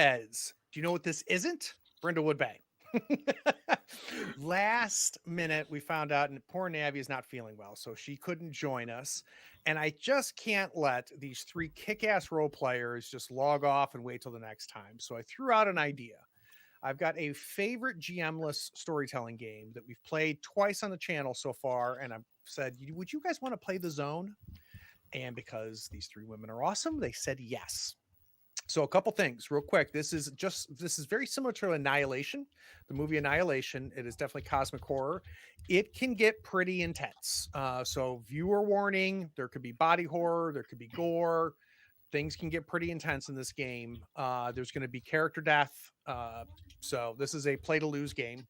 heads. Do you know what this isn't? Brindlewood Bay. Last minute, we found out, and poor Navi is not feeling well, so she couldn't join us. And I just can't let these three kick-ass role players just log off and wait till the next time. So I threw out an idea. I've got a favorite GMless storytelling game that we've played twice on the channel so far, and I've said, would you guys want to play The Zone? And because these three women are awesome, they said yes. So a couple things real quick. This is very similar to Annihilation, the movie Annihilation. It is definitely cosmic horror. It can get pretty intense. So viewer warning, there could be body horror, there could be gore. Things can get pretty intense in this game. There's going to be character death. So this is a play to lose game,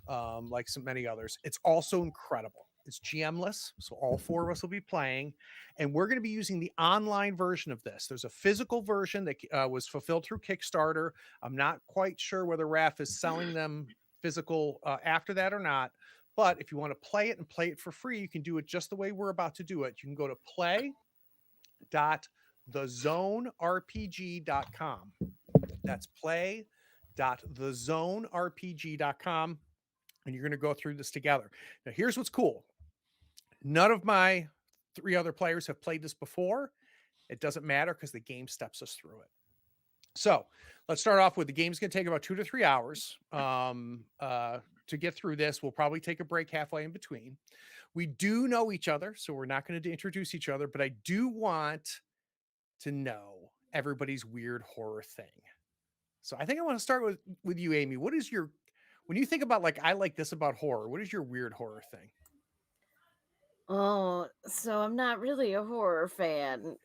like so many others. It's also incredible. It's GMless, so all four of us will be playing, and we're going to be using the online version of this. There's a physical version that was fulfilled through Kickstarter. I'm not quite sure whether RAF is selling them physical after that or not, but if you want to play it and play it for free, you can do it just the way we're about to do it. You can go to play.thezonerpg.com. That's play.thezonerpg.com. And you're going to go through this together. Now, here's what's cool. None of my three other players have played this before. It doesn't matter because the game steps us through it. So let's start off with the game's going to take about 2 to 3 hours to get through this. We'll probably take a break halfway in between. We do know each other, so we're not going to introduce each other, but I do want to know everybody's weird horror thing. So I think I want to start with you, Amy. What is your, when you think about like, I like this about horror, what is your weird horror thing? Oh, so I'm not really a horror fan.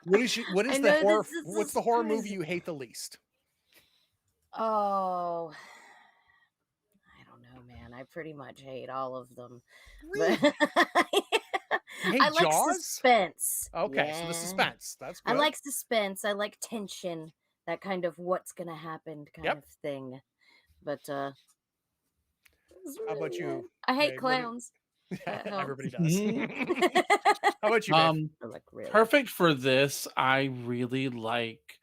What I is the know horror? this What's is the horror movie crazy. you hate the least? Oh, I don't know, man. I pretty much hate all of them. But Really? You I hate like Jaws? suspense. Okay, so the Yeah. suspense. That's I good. like suspense. I like tension, that kind of what's gonna happen kind Yep. of thing. But How about you, I hate Gabe? What clowns. That everybody helps. does. How about you, babe? Um, Or like really. Perfect for this. I really like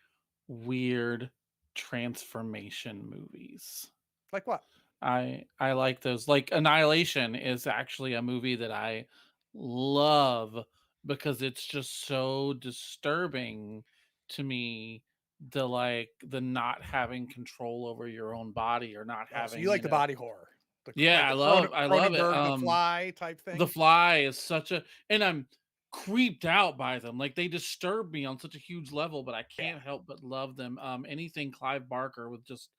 weird transformation movies. Like what? I like those. Like Annihilation is actually a movie that I love because it's just so disturbing to me, the not having control over your own body, or not Oh, so you having, like the body horror, yeah, like the I love it. Cronenberg, The Fly type The thing. Fly is such a, and I'm creeped out by them. Like, they disturb me on such a huge level, but I Yeah. can't help but love them. Anything Clive Barker with just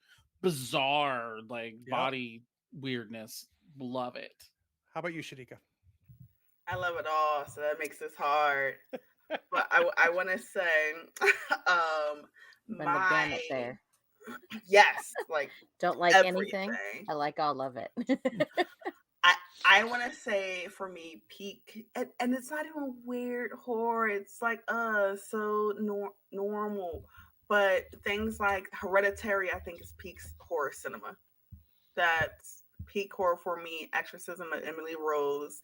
bizarre, like, Yep. body weirdness, love it. How about you, Shadika? I love it all, so that makes this hard. But I want to say, um, Run the my gamut there. yes, like Don't like anything. everything. I like all of it. I want to say for me, peak, and it's not even weird horror. It's like so normal. But things like Hereditary, I think, is peak horror cinema. That's peak horror for me. Exorcism of Emily Rose,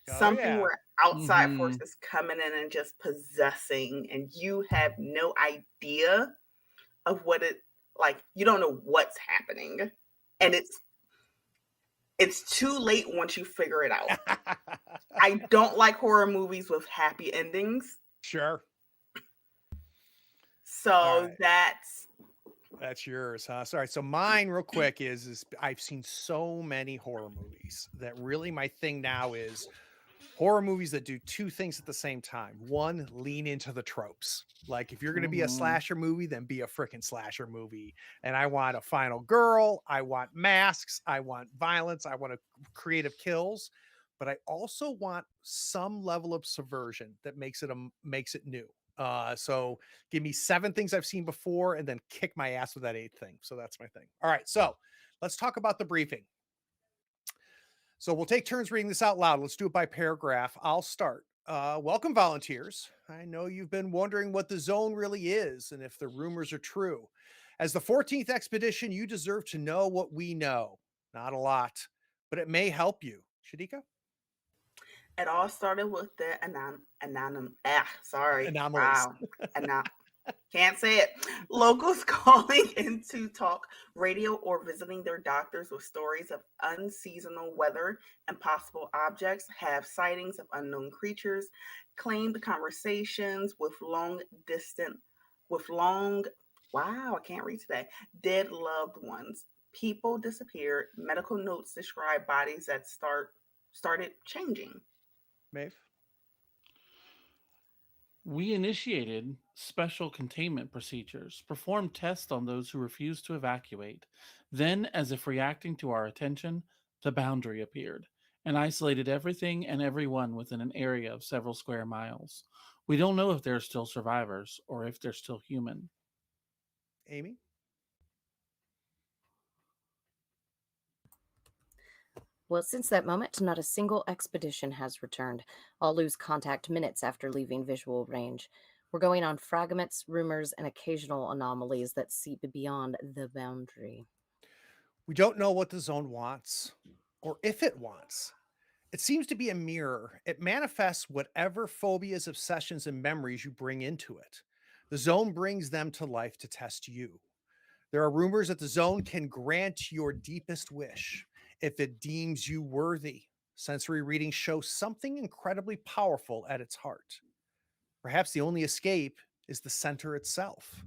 Oh something yeah. where outside Mhm. forces coming in and just possessing, and you have no idea of what it like. You don't know what's happening, and it's too late once you figure it out. I don't like horror movies with happy endings. Sure. All So right. That's yours, huh? Sorry. So mine, real quick, is I've seen so many horror movies that really my thing now is horror movies that do two things at the same time. One, lean into the tropes. Like if you're going to be a Mhm. slasher movie, then be a freaking slasher movie. And I want a final girl. I want masks. I want violence. I want creative kills. But I also want some level of subversion that makes it new. So give me 7 things I've seen before and then kick my ass with that 8th thing. So that's my thing. All right. So let's talk about the briefing. So we'll take turns reading this out loud. Let's do it by paragraph. I'll start. Welcome, volunteers. I know you've been wondering what the zone really is and if the rumors are true. As the 14th expedition, you deserve to know what we know. Not a lot, but it may help you. Shadika? it all started with the sorry, Anomalies. wow, Anom- Can't say it. Locals calling in to talk radio or visiting their doctors with stories of unseasonal weather and possible objects have sightings of unknown creatures, claimed conversations with long, wow, I can't read today, dead loved ones. People disappeared. Medical notes describe bodies that started changing. Maeve? We initiated special containment procedures, performed tests on those who refused to evacuate. Then, as if reacting to our attention, the boundary appeared and isolated everything and everyone within an area of several square miles. We don't know if there are still survivors or if they're still human. Amy? Well, since that moment, not a single expedition has returned. All lose contact minutes after leaving visual range. We're going on fragments, rumors, and occasional anomalies that seep beyond the boundary. We don't know what the zone wants or if it wants. It seems to be a mirror. It manifests whatever phobias, obsessions, and memories you bring into it. The zone brings them to life to test you. There are rumors that the zone can grant your deepest wish if it deems you worthy. Sensory readings show something incredibly powerful at its heart. Perhaps the only escape is the center itself.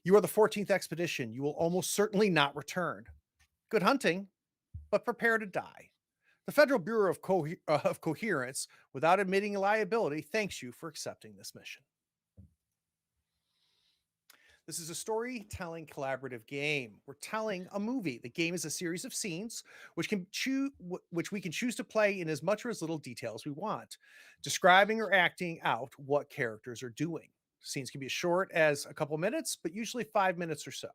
You are the 14th expedition. You will almost certainly not return. Good hunting, but prepare to die. The Federal Bureau of Coherence, without admitting liability, thanks you for accepting this mission. This is a storytelling collaborative game. We're telling a movie. The game is a series of scenes which we can choose to play in as much or as little detail as we want, describing or acting out what characters are doing. Scenes can be as short as a couple minutes, but usually 5 minutes or so.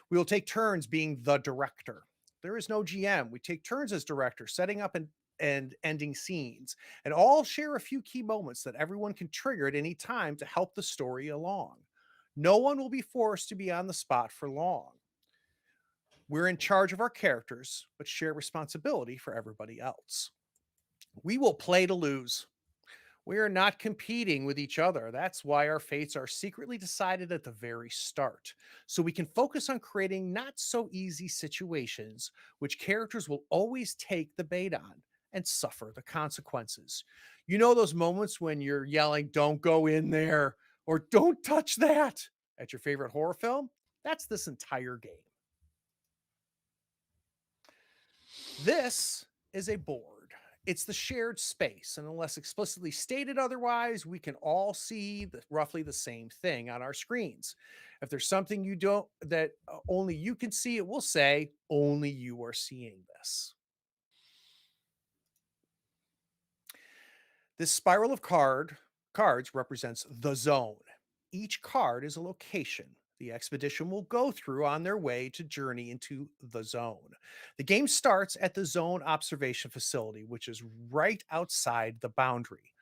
We will take turns being the director. There is no GM. We take turns as director, setting up and ending scenes, and all share a few key moments that everyone can trigger at any time to help the story along. No one will be forced to be on the spot for long. We're in charge of our characters, but share responsibility for everybody else. We will play to lose. We are not competing with each other. That's why our fates are secretly decided at the very start. So we can focus on creating not so easy situations, which characters will always take the bait on and suffer the consequences. You know, those moments when you're yelling, "Don't go in there," or "Don't touch that" at your favorite horror film? That's this entire game. This is a board. It's the shared space, and unless explicitly stated otherwise, we can all see roughly the same thing on our screens. If there's something you don't that only you can see, it will say only you are seeing this. This spiral of cards represents the zone. Each card is a location the expedition will go through on their way to journey into the zone. The game starts at the zone observation facility, which is right outside the boundary.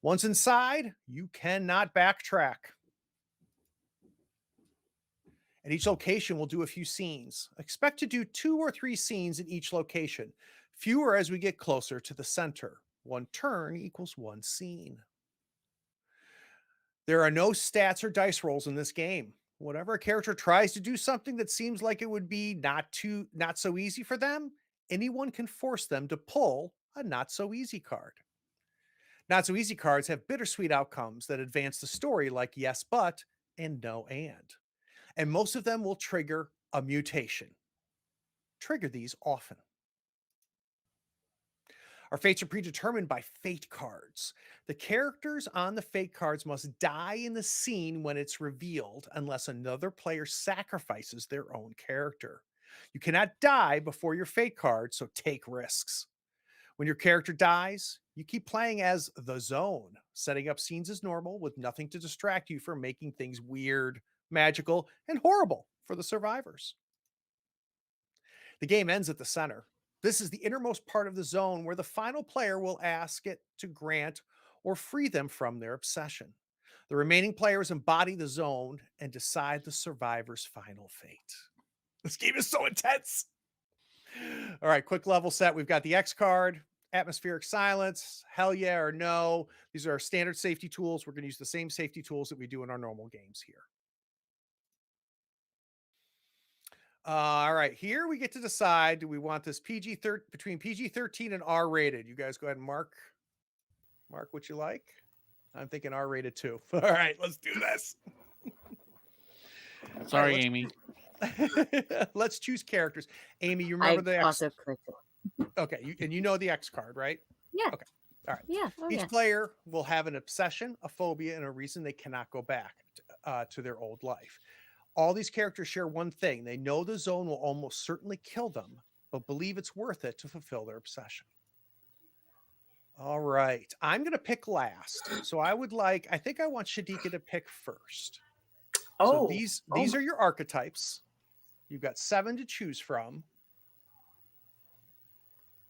Once inside, you cannot backtrack. At each location, we'll do a few scenes. Expect to do 2 or 3 scenes in each location, fewer as we get closer to the center. One turn equals one scene. There are no stats or dice rolls in this game. Whenever a character tries to do something that seems like it would be not so easy for them, anyone can force them to pull a not so easy card. Not so easy cards have bittersweet outcomes that advance the story, like yes but and no and most of them will trigger a mutation. Trigger these often. Our fates are predetermined by fate cards. The characters on the fate cards must die in the scene when it's revealed, unless another player sacrifices their own character. You cannot die before your fate card, so take risks. When your character dies, you keep playing as the zone, setting up scenes as normal with nothing to distract you from making things weird, magical, and horrible for the survivors. The game ends at the center. This is the innermost part of the zone where the final player will ask it to grant or free them from their obsession. The remaining players embody the zone and decide the survivor's final fate. This game is so intense. All right, quick level set. We've got the X card, atmospheric silence, hell yeah or no. These are our standard safety tools. We're going to use the same safety tools that we do in our normal games here. All right, here we get to decide: do we want this between PG-13 and R-rated? You guys go ahead and mark what you like. I'm thinking R-rated too. All right, let's do this. Sorry, let's Amy. let's choose characters. Amy, you I remember the X? also clicked it. Okay, and you know the X card, right? Yeah. Okay. All right. Yeah. Oh, Each yeah. player will have an obsession, a phobia, and a reason they cannot go back to their old life. All these characters share one thing: they know the zone will almost certainly kill them, but believe it's worth it to fulfill their obsession. All right, I'm going to pick last. So I think I want Shadika to pick first. So Oh, these are your archetypes. You've got 7 to choose from.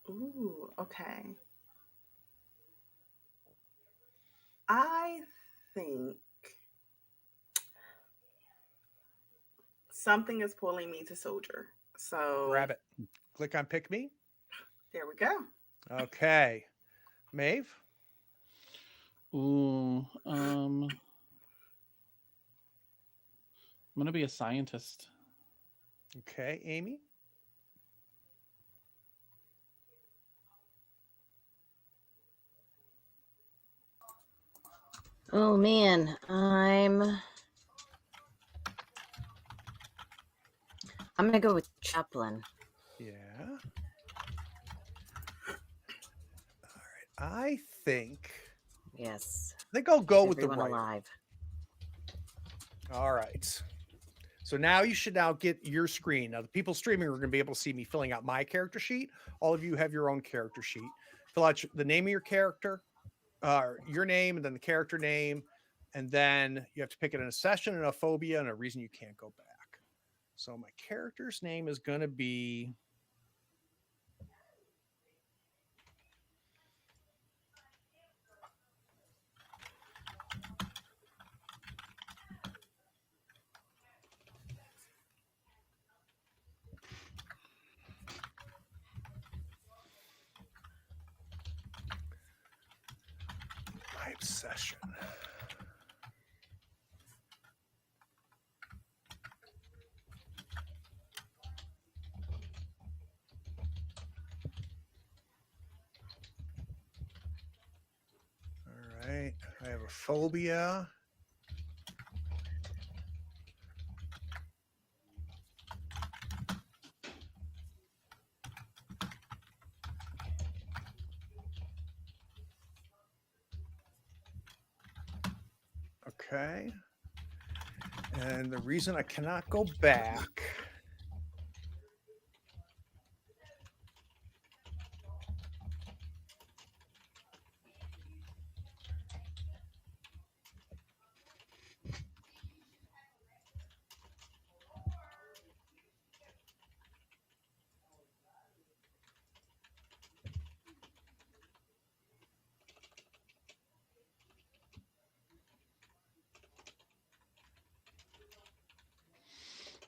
ooh, okay. I think something is pulling me to soldier. So Grab it. Click on pick me. there we go. Okay. Maeve? Ooh, I'm gonna be a scientist. Okay. Amy? Oh man, I'm gonna go with Chaplin. Yeah. All right. I think Yes. I'll go Keep with the everyone writer. alive. All right. So now you should get your screen. Now the people streaming are going to be able to see me filling out my character sheet. All of you have your own character sheet. Fill out the name of your character, your name, and then the character name, and then you have to pick it in a session and a phobia and a reason you can't go back. So my character's name is going to be my obsession. All right. I have a phobia. Okay. And the reason I cannot go back.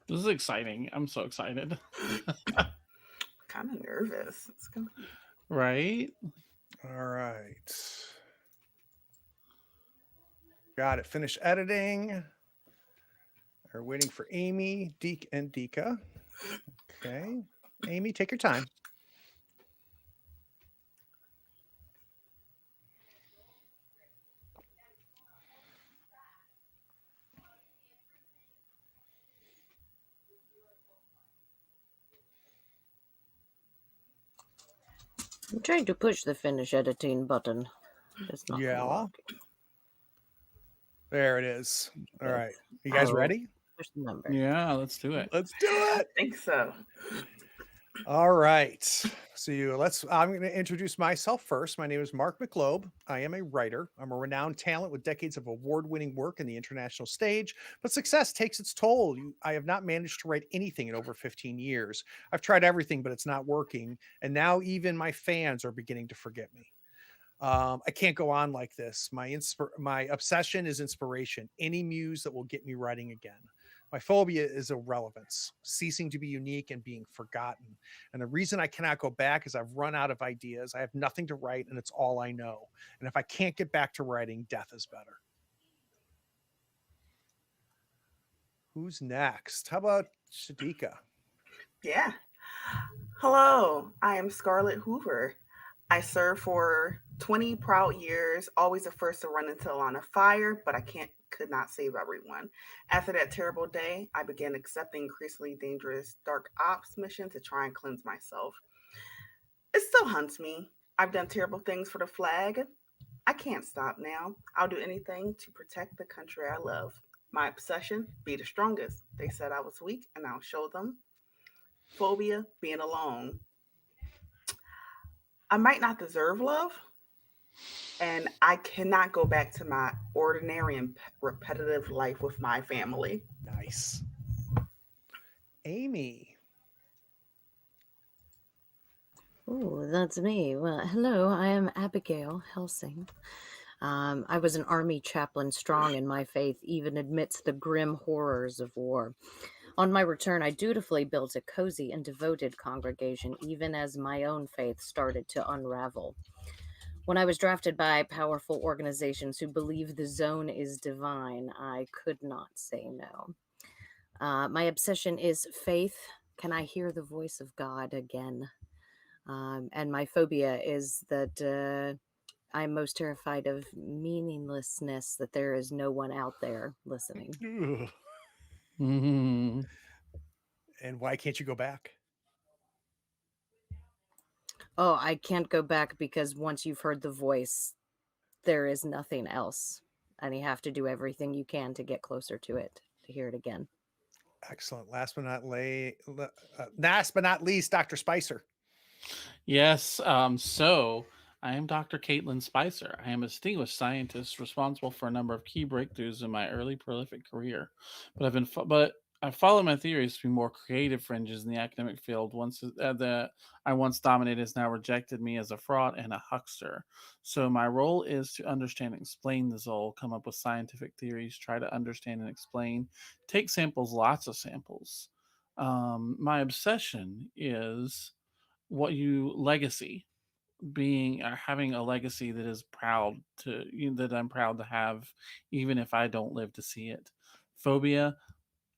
This is exciting. I'm so excited. Kind of nervous. It's gonna be... Right? All right. Got it. Finish editing. We're waiting for Amy, Deke, and Dika. Okay. Amy, take your time. I'm trying to push the finish editing button. It's not working. There it is. All right. You guys ready? Push the number. Yeah, let's do it. Let's do it. I think so. All right. So I'm going to introduce myself first. My name is Mark McLobe. I am a writer. I'm a renowned talent with decades of award-winning work in the international stage, but success takes its toll. I have not managed to write anything in over 15 years. I've tried everything, but it's not working. And now even my fans are beginning to forget me. I can't go on like this. My obsession is inspiration, any muse that will get me writing again. My phobia is irrelevance, ceasing to be unique and being forgotten. And the reason I cannot go back is I've run out of ideas. I have nothing to write, and it's all I know. And if I can't get back to writing, death is better. Who's next? How about Shadika? Yeah. Hello, I am Scarlett Hoover. I served for 20 proud years, always the first to run into a line of fire, but I could not save everyone. After that terrible day, I began accepting increasingly dangerous dark ops missions to try and cleanse myself. It still hunts me. I've done terrible things for the flag. I can't stop now. I'll do anything to protect the country I love. My obsession, be the strongest. They said I was weak, and I'll show them. Phobia, being alone. I might not deserve love, and I cannot go back to my ordinary and repetitive life with my family. Nice. Amy. Oh, that's me. Well, hello, I am Abigail Helsing. I was an army chaplain, strong in my faith, even amidst the grim horrors of war. On my return, I dutifully built a cozy and devoted congregation, even as my own faith started to unravel. When I was drafted by powerful organizations who believe the zone is divine, I could not say no. My obsession is faith. Can I hear the voice of God again? And my phobia is that I'm most terrified of meaninglessness, that there is no one out there listening. Ugh. Mhm. And why can't you go back? Oh, I can't go back because once you've heard the voice, there is nothing else. And you have to do everything you can to get closer to it, to hear it again. Excellent. Last but not least, Dr. Spicer. Yes. So I am Dr. Caitlin Spicer. I am a distinguished scientist responsible for a number of key breakthroughs in my early prolific career. But I follow my theories to be more creative fringes in the academic field. The I once dominated has now rejected me as a fraud and a huckster. So my role is to understand and explain the Zol, come up with scientific theories, try to understand and explain, take samples, lots of samples. My obsession is what you legacy being having a legacy that is that I'm proud to have, even if I don't live to see it. Phobia,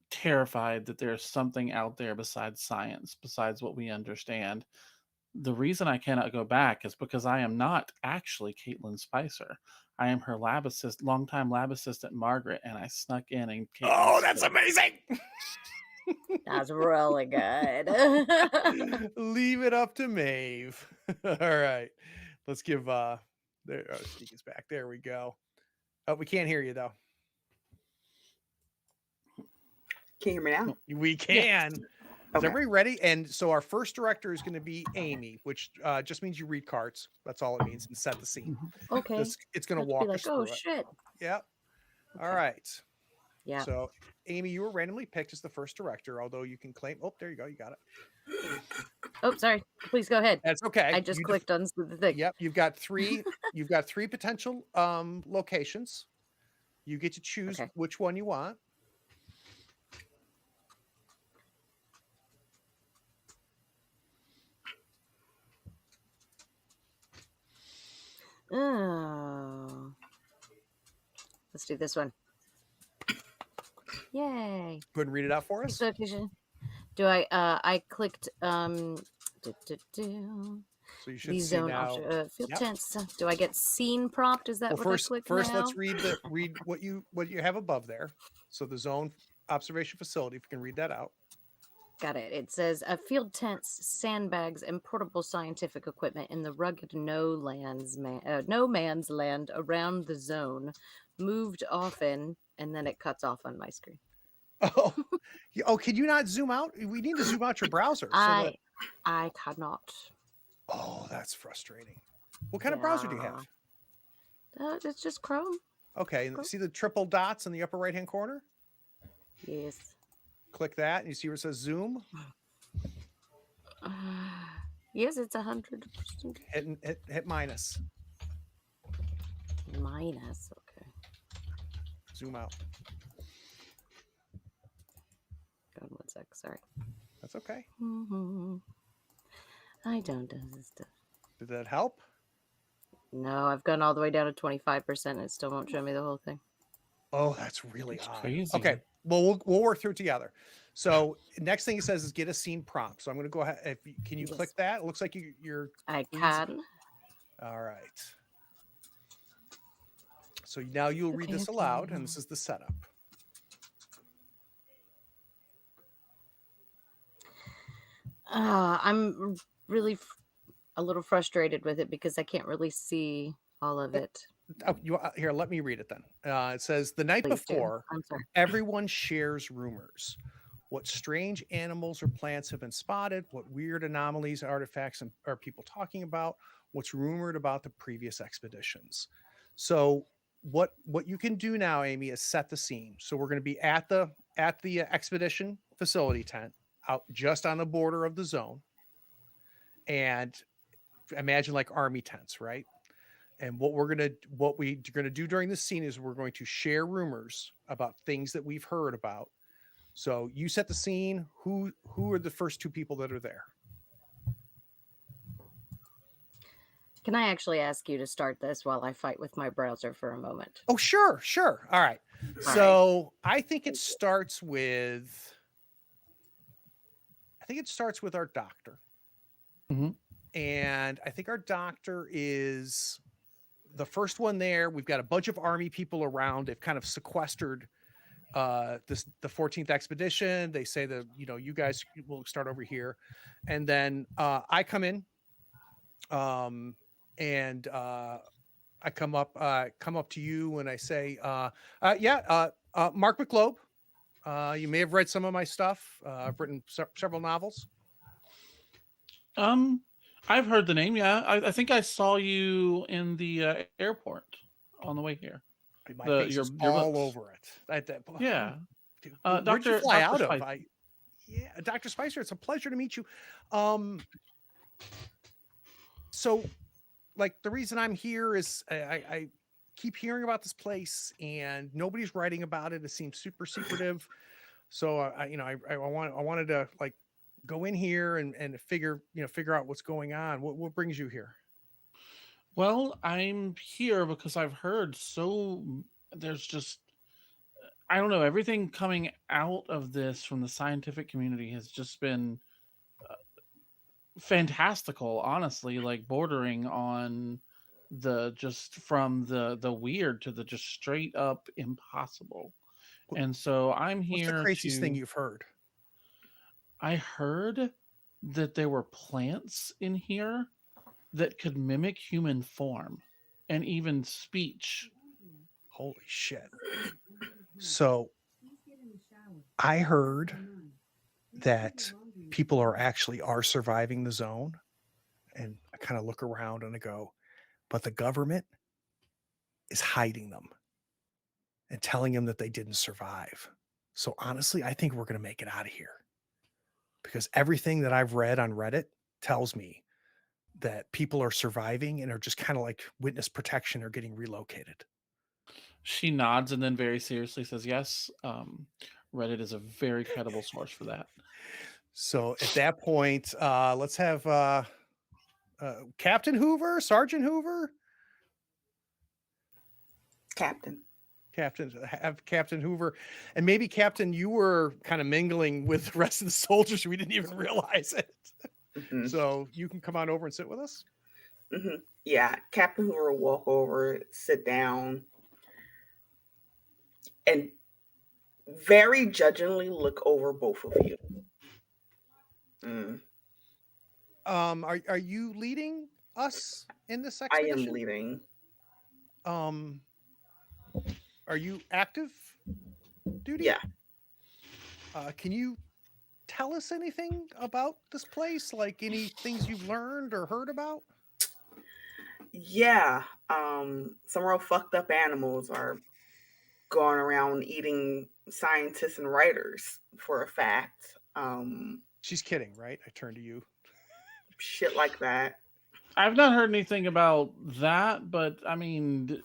terrified that there's something out there besides science, besides what we understand. The reason I cannot go back is because I am not actually Caitlin Spicer. I am her longtime lab assistant Margaret, and I snuck in and Oh, Caitlin's that's place. amazing. That's really good. Leave it up to Maeve. All right. Let's give there Sneak is back. There we go. Oh, we can't hear you though. Can you hear me now? We Yeah. can. Is Okay. everybody ready? And so our first director is going to be Amy, which just means you read cards. That's all it means, and set the scene. Okay. It's going to Have to be walk like, us oh through it. shit. Yep. All Okay. right. Yeah. So, Amy, you were randomly picked as the first director, although you can claim. Oh, there you go. You got it. Oh, sorry. Please go ahead. That's okay. I just clicked on the thing. Yep. You've got three potential locations. You get to choose Okay. which one you want. Oh. Let's do this one. Yay. Go ahead and read it out for us. Location. Do I clicked So you should the see zone now. option, field Yep. tents. Do I get scene prompt? Is that Well, what I clicked first now? let's read what you have above there. So the zone observation facility, if you can read that out. Got it. It says field tents, sandbags, and portable scientific equipment in the rugged no man's land around the zone. Moved often, and then it cuts off on my screen. Oh, can you not zoom out? We need to zoom out your browser. I cannot. Oh, that's frustrating. What kind of browser do you have? It's just Chrome. Okay, and see the triple dots in the upper right-hand corner? Yes. Click that, and you see where it says zoom? Yes, it's 100%. Hit minus. Minus, okay. Zoom out. God, 1 sec, sorry. That's okay. I don't do this stuff. Did that help? No, I've gone all the way down to 25%, and it still won't show me the whole thing. Oh, that's really It's odd. crazy. Okay, Well, we'll work through it together. So next thing it says is get a scene prompt. So I'm going to go ahead. Can you Yes. click that? It looks like you're. I please- can. All right. So now you'll read this aloud, and this is the setup. I'm really a little frustrated with it because I can't really see all of it. Oh, here, let me read it then. It says the night Please do. before, I'm sorry. everyone shares rumors. What strange animals or plants have been spotted? What weird anomalies, artifacts are people talking about? What's rumored about the previous expeditions? So what you can do now, Amy, is set the scene. So we're going to be at the expedition facility tent, out just on the border of the zone, and imagine like army tents, right? And what we're gonna do during this scene is we're going to share rumors about things that we've heard about. So you set the scene. Who are the first two people that are there? Can I actually ask you to start this while I fight with my browser for a moment? Oh, sure. All right. So I think it starts with our doctor. Mm-hmm. And I think our doctor is the first one there. We've got a bunch of army people around. They've kind of sequestered the 14th expedition. They say that, you guys will start over here. And then I come in and I come up to you and I say, Mark McLobe, you may have read some of my stuff. I've written several novels. I've heard the name. Yeah, I think I saw you in the airport on the way here. My face is all books. over it. Yeah. Dude, where'd you fly out of? Dr. Spicer, it's a pleasure to meet you. So, like, the reason I'm here is I keep hearing about this place and nobody's writing about it. It seems super secretive. So I wanted to like go in here and figure out what's going on. What brings you here? Well, I'm here because I've heard there's just, I don't know, everything coming out of this from the scientific community has just been fantastical, honestly, like bordering on from the weird to the just straight up impossible. And so I'm What's the here craziest thing you've heard? I heard that there were plants in here that could mimic human form and even speech. Holy shit. So I heard that people are surviving the zone, and I kind of look around and I go, but the government is hiding them and telling them that they didn't survive. So honestly, I think we're going to make it out of here, because everything that I've read on Reddit tells me that people are surviving and are just kind of like witness protection or getting relocated. She nods and then very seriously says, yes, Reddit is a very credible source for that. So at that point, let's have Captain Hoover, Sergeant Hoover. Have Captain Hoover, and maybe Captain, you were kind of mingling with the rest of the soldiers. We didn't even realize it. Mm-hmm. So you can come on over and sit with us. Mm-hmm. Yeah, Captain Hoover will walk over, sit down, and very judgingly look over both of you. Are you leading us in this expedition? I am leading. Are you active duty? Yeah. Can you tell us anything about this place? Like any things you've learned or heard about? Yeah. Some real fucked up animals are going around eating scientists and writers, for a fact. She's kidding, right? I turn to you. Shit like that. I've not heard anything about that, but I mean,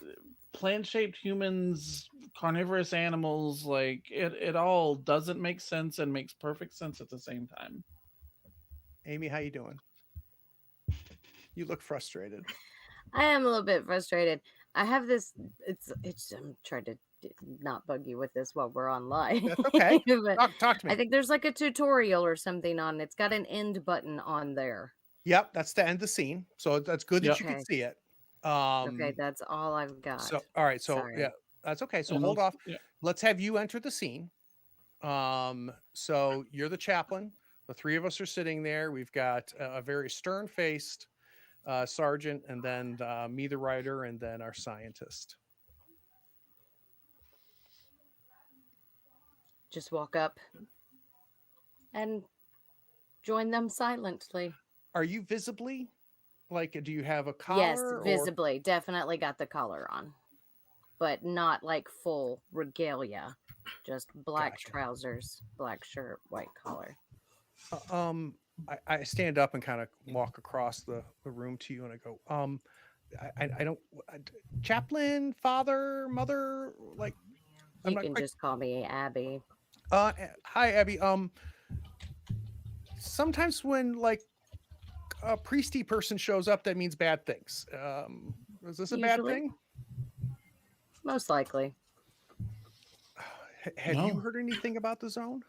plant-shaped humans, carnivorous animals, like it all doesn't make sense and makes perfect sense at the same time. Amy, how you doing? You look frustrated. I am a little bit frustrated. I have this, I'm trying to not bug you with this while we're on live. That's okay. But Talk to I me. think there's like a tutorial or something on. It's got an end button on there. Yep, that's the end of the scene. So that's good that Yep. you can Okay. see it. Okay, that's all I've So got. all right, so yeah, Sorry. that's okay. So And hold let's off. Let's have you enter the scene. So you're the chaplain. The three of us are sitting there. We've got a very stern-faced sergeant, and then me, the writer, and then our scientist. Just walk up and join them silently. Are you visibly like? Do you have a Yes, collar or? visibly. Definitely got the collar on, but not like full regalia. Just black Gotcha. trousers, black shirt, white collar. I stand up and kind of walk across the room to you, and I go, I don't, chaplain, father, mother, like, I'm You not can quite. just call me Abby. Hi, Abby. Sometimes when like a priesty person shows up, that means bad things. Is this a bad Usually. thing? Most likely. Have you No. heard anything about the zone?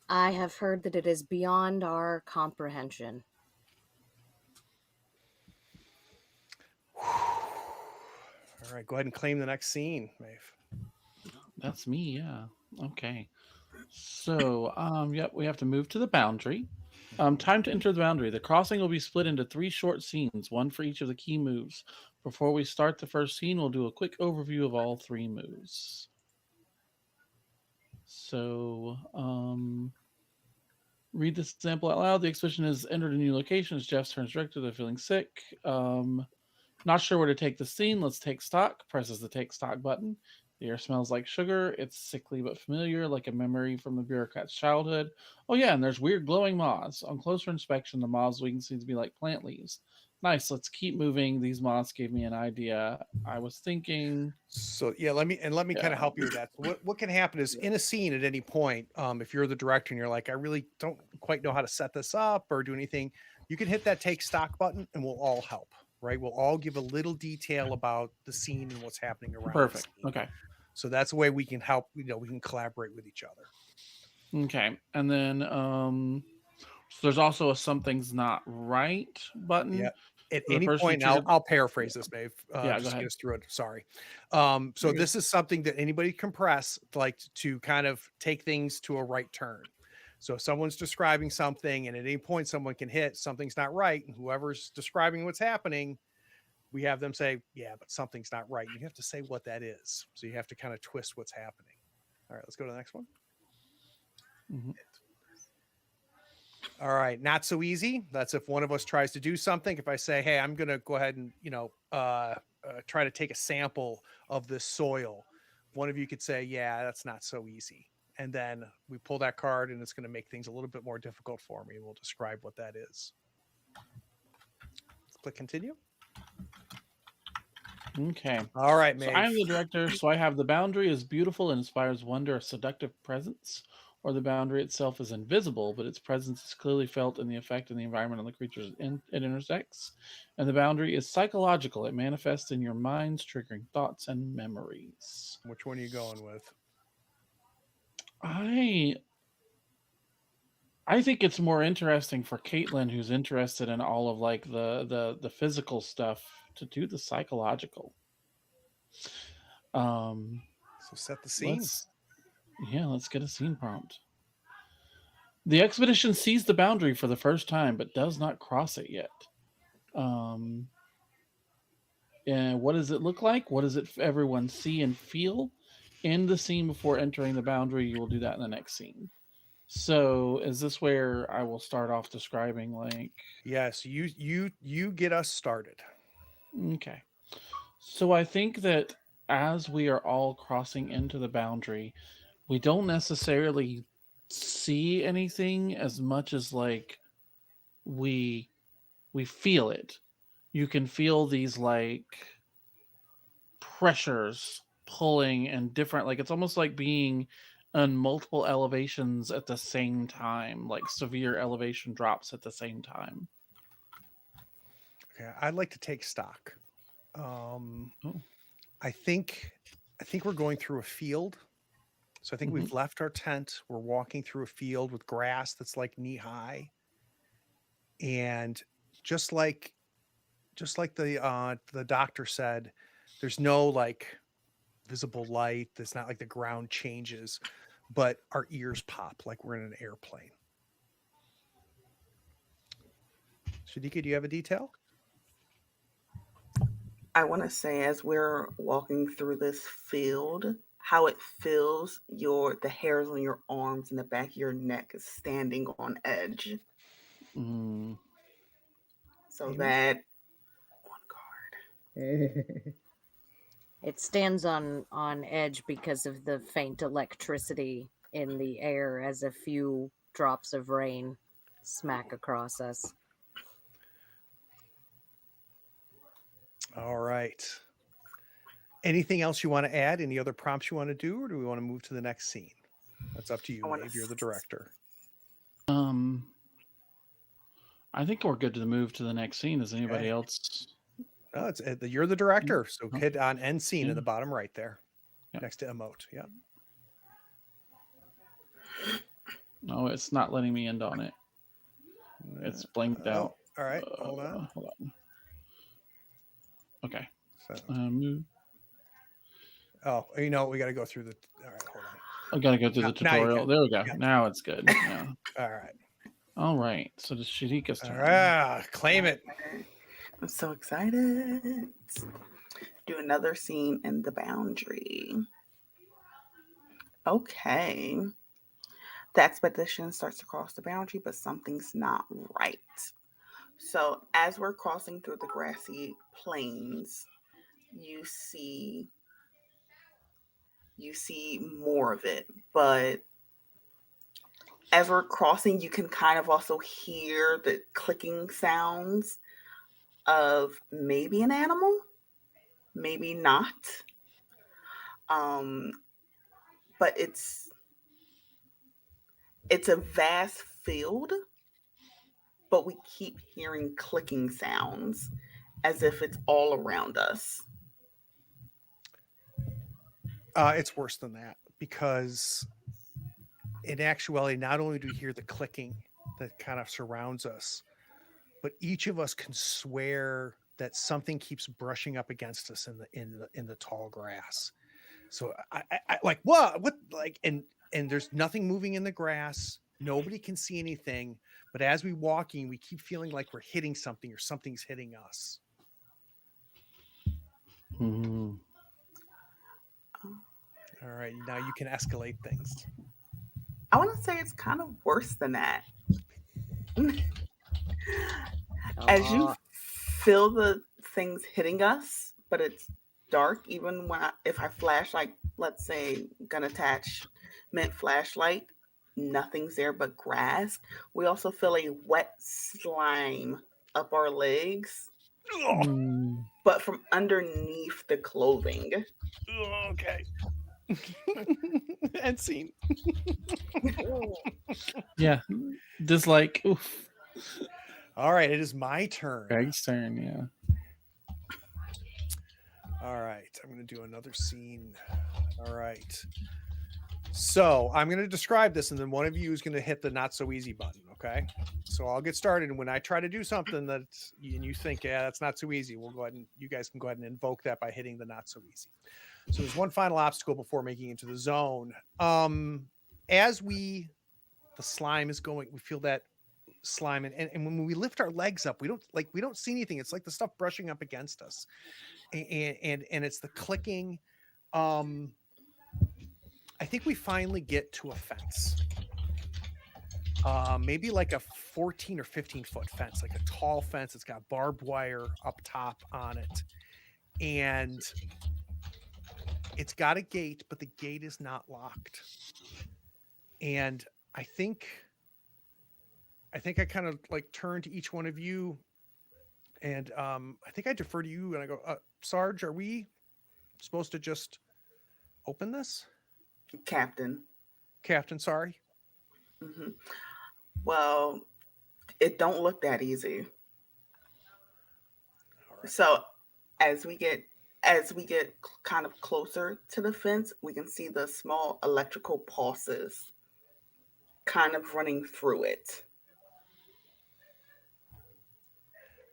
I have heard that it is beyond our comprehension. All right, go ahead and claim the next scene, Maeve. That's me, yeah. Okay. So, yep, we have to move to the boundary. Time to enter the boundary. The crossing will be split into 3 short scenes, one for each of the key moves. Before we start the first scene, we'll do a quick overview of all 3 moves. So, read this example out loud. The expedition has entered a new location. As Jeff turns director, they're feeling sick. Not sure where to take the scene. Let's take stock. Presses the take stock button. The air smells like sugar. It's sickly but familiar, like a memory from the bureaucrat's childhood. Oh yeah, and there's weird glowing moths. On closer inspection, the moths we can see to be like plant leaves. Nice. Let's keep moving. These moths gave me an idea. I was thinking. So yeah, let me kind of help you with that. So what can happen is in a scene at any point, if you're the director and you're like, I really don't quite know how to set this up or do anything, you can hit that take stock button and we'll all help. Right, we'll all give a little detail about the scene and what's happening around. Perfect. The scene. Okay. So that's the way we can help. We can collaborate with each other. Okay, and then so there's also a something's not right button. Yeah. At For the any person point, who and triggered- I'll paraphrase this, Maeve. Yeah, go Just to get ahead. us through it. Sorry. You're So good. this is something that anybody can press, like to kind of take things to a right turn. So if someone's describing something, and at any point someone can hit something's not right, and whoever's describing what's happening, we have them say, yeah, but something's not right. You have to say what that is. So you have to kind of twist what's happening. All right, let's go to the next one. Mhm. All right, not so easy. That's if one of us tries to do something. If I say, hey, I'm going to go ahead and, try to take a sample of this soil, one of you could say, yeah, that's not so easy. And then we pull that card and it's going to make things a little bit more difficult for me. We'll describe what that is. Let's click continue. Okay. All right, So Maeve. I'm the director, so I have the boundary is beautiful and inspires wonder, a seductive presence, or the boundary itself is invisible, but its presence is clearly felt in the effect and the environment on the creatures it intersects. And the boundary is psychological. It manifests in your minds, triggering thoughts and memories. Which one are you going with? I think it's more interesting for Caitlin, who's interested in all of like the physical stuff, to do the psychological. So set the scene. Let's get a scene prompt. The expedition sees the boundary for the first time, but does not cross it yet. And what does it look like? What does it everyone see and feel in the scene before entering the boundary? You will do that in the next scene. So is this where I will start off describing like? Yes, you get us started. Okay. So I think that as we are all crossing into the boundary, we don't necessarily see anything as much as like we feel it. You can feel these like pressures pulling and different, like it's almost like being on multiple elevations at the same time, like severe elevation drops at the same time. Okay, I'd like to take stock. I think we're going through a field. So I think we've left our tent. We're walking through a field with grass that's like knee high. And just like the doctor said, there's no like visible light. There's not like the ground changes, but our ears pop like we're in an airplane. Shadika, do you have a detail? I want to say, as we're walking through this field, how it feels the hairs on your arms and the back of your neck is standing on edge. Mm. So Amy? that one card. It stands on edge because of the faint electricity in the air as a few drops of rain smack across us. All right. Anything else you want to add? Any other prompts you want to do, or do we want to move to the next scene? That's up to you, Maeve. You're the director. I think we're good to move to the next scene. Is anybody else? No, you're the director, so hit on end scene in the Yeah. bottom right there, Yep. next to emote. Yeah. No, it's not letting me end on it. It's blinked out. All right, hold on. Okay. So, Move. we got to go through the. All right, hold on. I gotta go through the tutorial. There we go. Yeah. Now it's good. Yeah. All right. All right. So the Shadika's turn. Claim it. I'm so excited. Do another scene in the boundary. Okay. The expedition starts to cross the boundary, but something's not right. So as we're crossing through the grassy plains, you see more of it, but as we're crossing, you can kind of also hear the clicking sounds of maybe an animal, maybe not. But it's a vast field, but we keep hearing clicking sounds as if it's all around us. It's worse than that, because in actuality, not only do we hear the clicking that kind of surrounds us, but each of us can swear that something keeps brushing up against us in the tall grass. So I like, what like, and there's nothing moving in the grass. Nobody can see anything, but as we walking, we keep feeling like we're hitting something or something's hitting us. Mm-hmm. All right, now you can escalate things. I want to say it's kind of worse than that. As you feel the things hitting us, but it's dark, even if I flash, like, let's say gun attachment flashlight, nothing's there but grass. We also feel a wet slime up our legs, but from underneath the clothing. Okay. End scene. Yeah. Just like, oof. All right, it is my turn. Greg's turn, yeah. All right, I'm going to do another scene. All right. So I'm going to describe this, and then one of you is going to hit the not so easy button. Okay. So I'll get started. And when I try to do something and you think, yeah, that's not so easy, we'll go ahead and you guys can go ahead and invoke that by hitting the not so easy. So there's one final obstacle before making it into the zone. As the slime is going, we feel that slime, and when we lift our legs up, we don't see anything. It's like the stuff brushing up against us, and it's the clicking. I think we finally get to a fence, maybe like a 14 or 15 foot fence, like a tall fence. It's got barbed wire up top on it, and it's got a gate, but the gate is not locked. And I think I kind of like turn to each one of you, and I think I defer to you, and I go, Sarge, are we supposed to just open this? Captain, sorry. Mm-hmm. Well, it don't look that easy. All right. So as we get as we get kind of closer to the fence, we can see the small electrical pulses kind of running through it.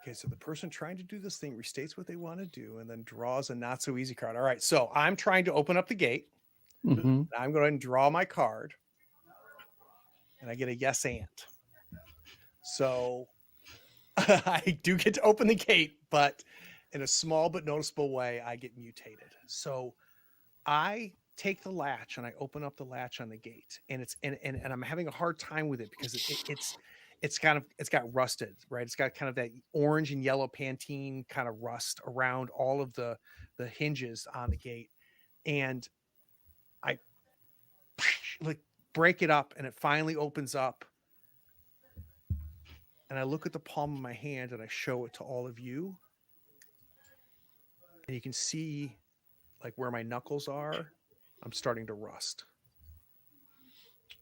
Okay, so the person trying to do this thing restates what they want to do and then draws a not so easy card. All right, so I'm trying to open up the gate. Mm-hmm. I'm going to draw my card, and I get a yes and. So I do get to open the gate, but in a small but noticeable way, I get mutated. So I take the latch and I open up the latch on the gate, and and I'm having a hard time with it because it's got rusted, right? It's got kind of that orange and yellow Pantene kind of rust around all of the hinges on the gate, and I like break it up, and it finally opens up, and I look at the palm of my hand and I show it to all of you, and you can see like where my knuckles are. I'm starting to rust.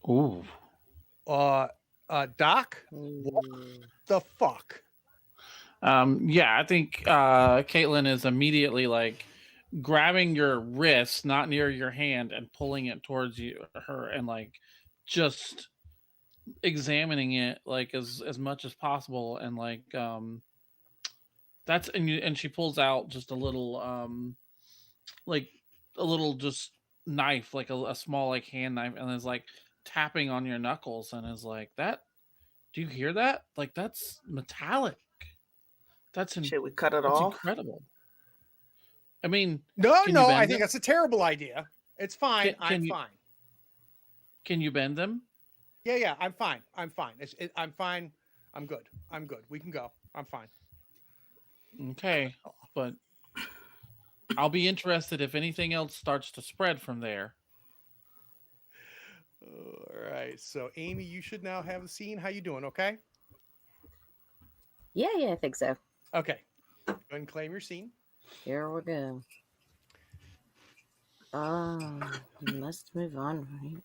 Ooh. Doc, what the fuck? Yeah, I think Caitlin is immediately like grabbing your wrist, not near your hand, and pulling it towards her, and like just examining it like as much as possible, and like that's and she pulls out just a little like a little just knife, like a small like hand knife, and is like tapping on your knuckles, and is like, that, do you hear that? Like, that's metallic. Should we cut it That's off? incredible. I mean, No, can you I bend think them? that's a terrible idea. It's fine. I'm you fine. can you bend them? Yeah, I'm fine. I'm fine. I'm fine. I'm good. We can go. I'm fine. Okay, but I'll be interested if anything else starts to spread from there. All right. So, Amy, you should now have the scene. How you doing? Okay. Yeah, I think so. Okay. Go ahead and claim your scene. Here we go. Must move on, right? We must move on.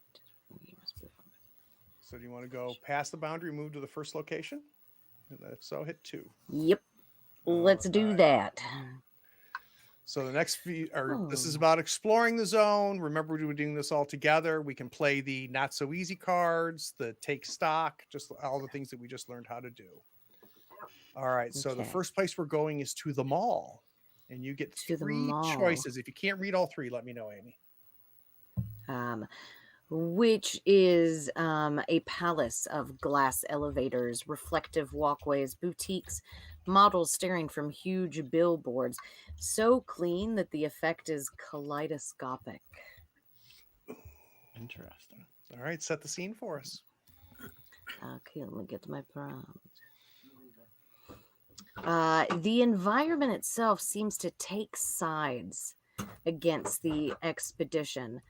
So, do you want to go past the boundary, move to the first location? And if so, hit 2. Yep. Let's do that. So the next this is about exploring the zone. Remember, we're doing this all together. We can play the not so easy cards, the take stock, just all the things that we just learned how to do. All right. So the first place we're going is to the mall, and you get 3 choices. If you can't read all 3, let me know, Amy. Which is a palace of glass elevators, reflective walkways, boutiques, models staring from huge billboards, so clean that the effect is kaleidoscopic. Interesting. All right, set the scene for us. Okay, let me get to my prompt. The environment itself seems to take sides against the expedition.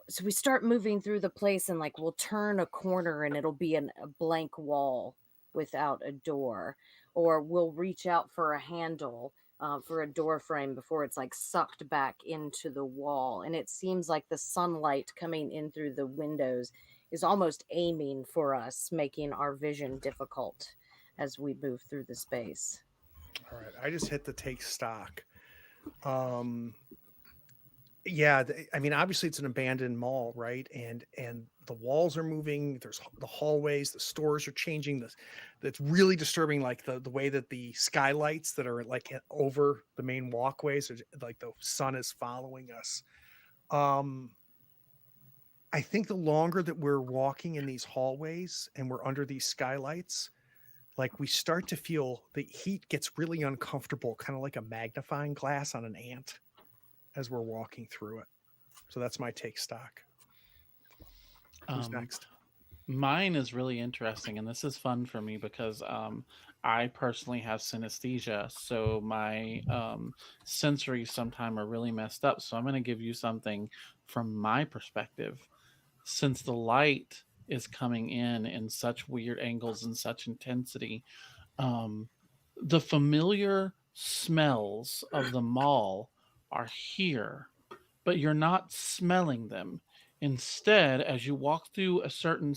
So we start moving through the place, and like we'll turn a corner and it'll be a blank wall without a door, or we'll reach out for a handle for a door frame before it's like sucked back into the wall. And it seems like the sunlight coming in through the windows is almost aiming for us, making our vision difficult as we move through the space. All right, I just hit the take stock. Yeah, I mean, obviously it's an abandoned mall, right? And the walls are moving. There's the hallways, the stores are changing. That's really disturbing. Like the way that the skylights that are like over the main walkways, like the sun is following us. I think the longer that we're walking in these hallways and we're under these skylights, like we start to feel the heat gets really uncomfortable, kind of like a magnifying glass on an ant as we're walking through it. So that's my take stock. Who's next? Mine is really interesting, and this is fun for me because I personally have synesthesia, so my sensory sometimes are really messed up. So I'm going to give you something from my perspective. Since the light is coming in such weird angles and such intensity, the familiar smells of the mall are here, but you're not smelling them. Instead, as you walk through a certain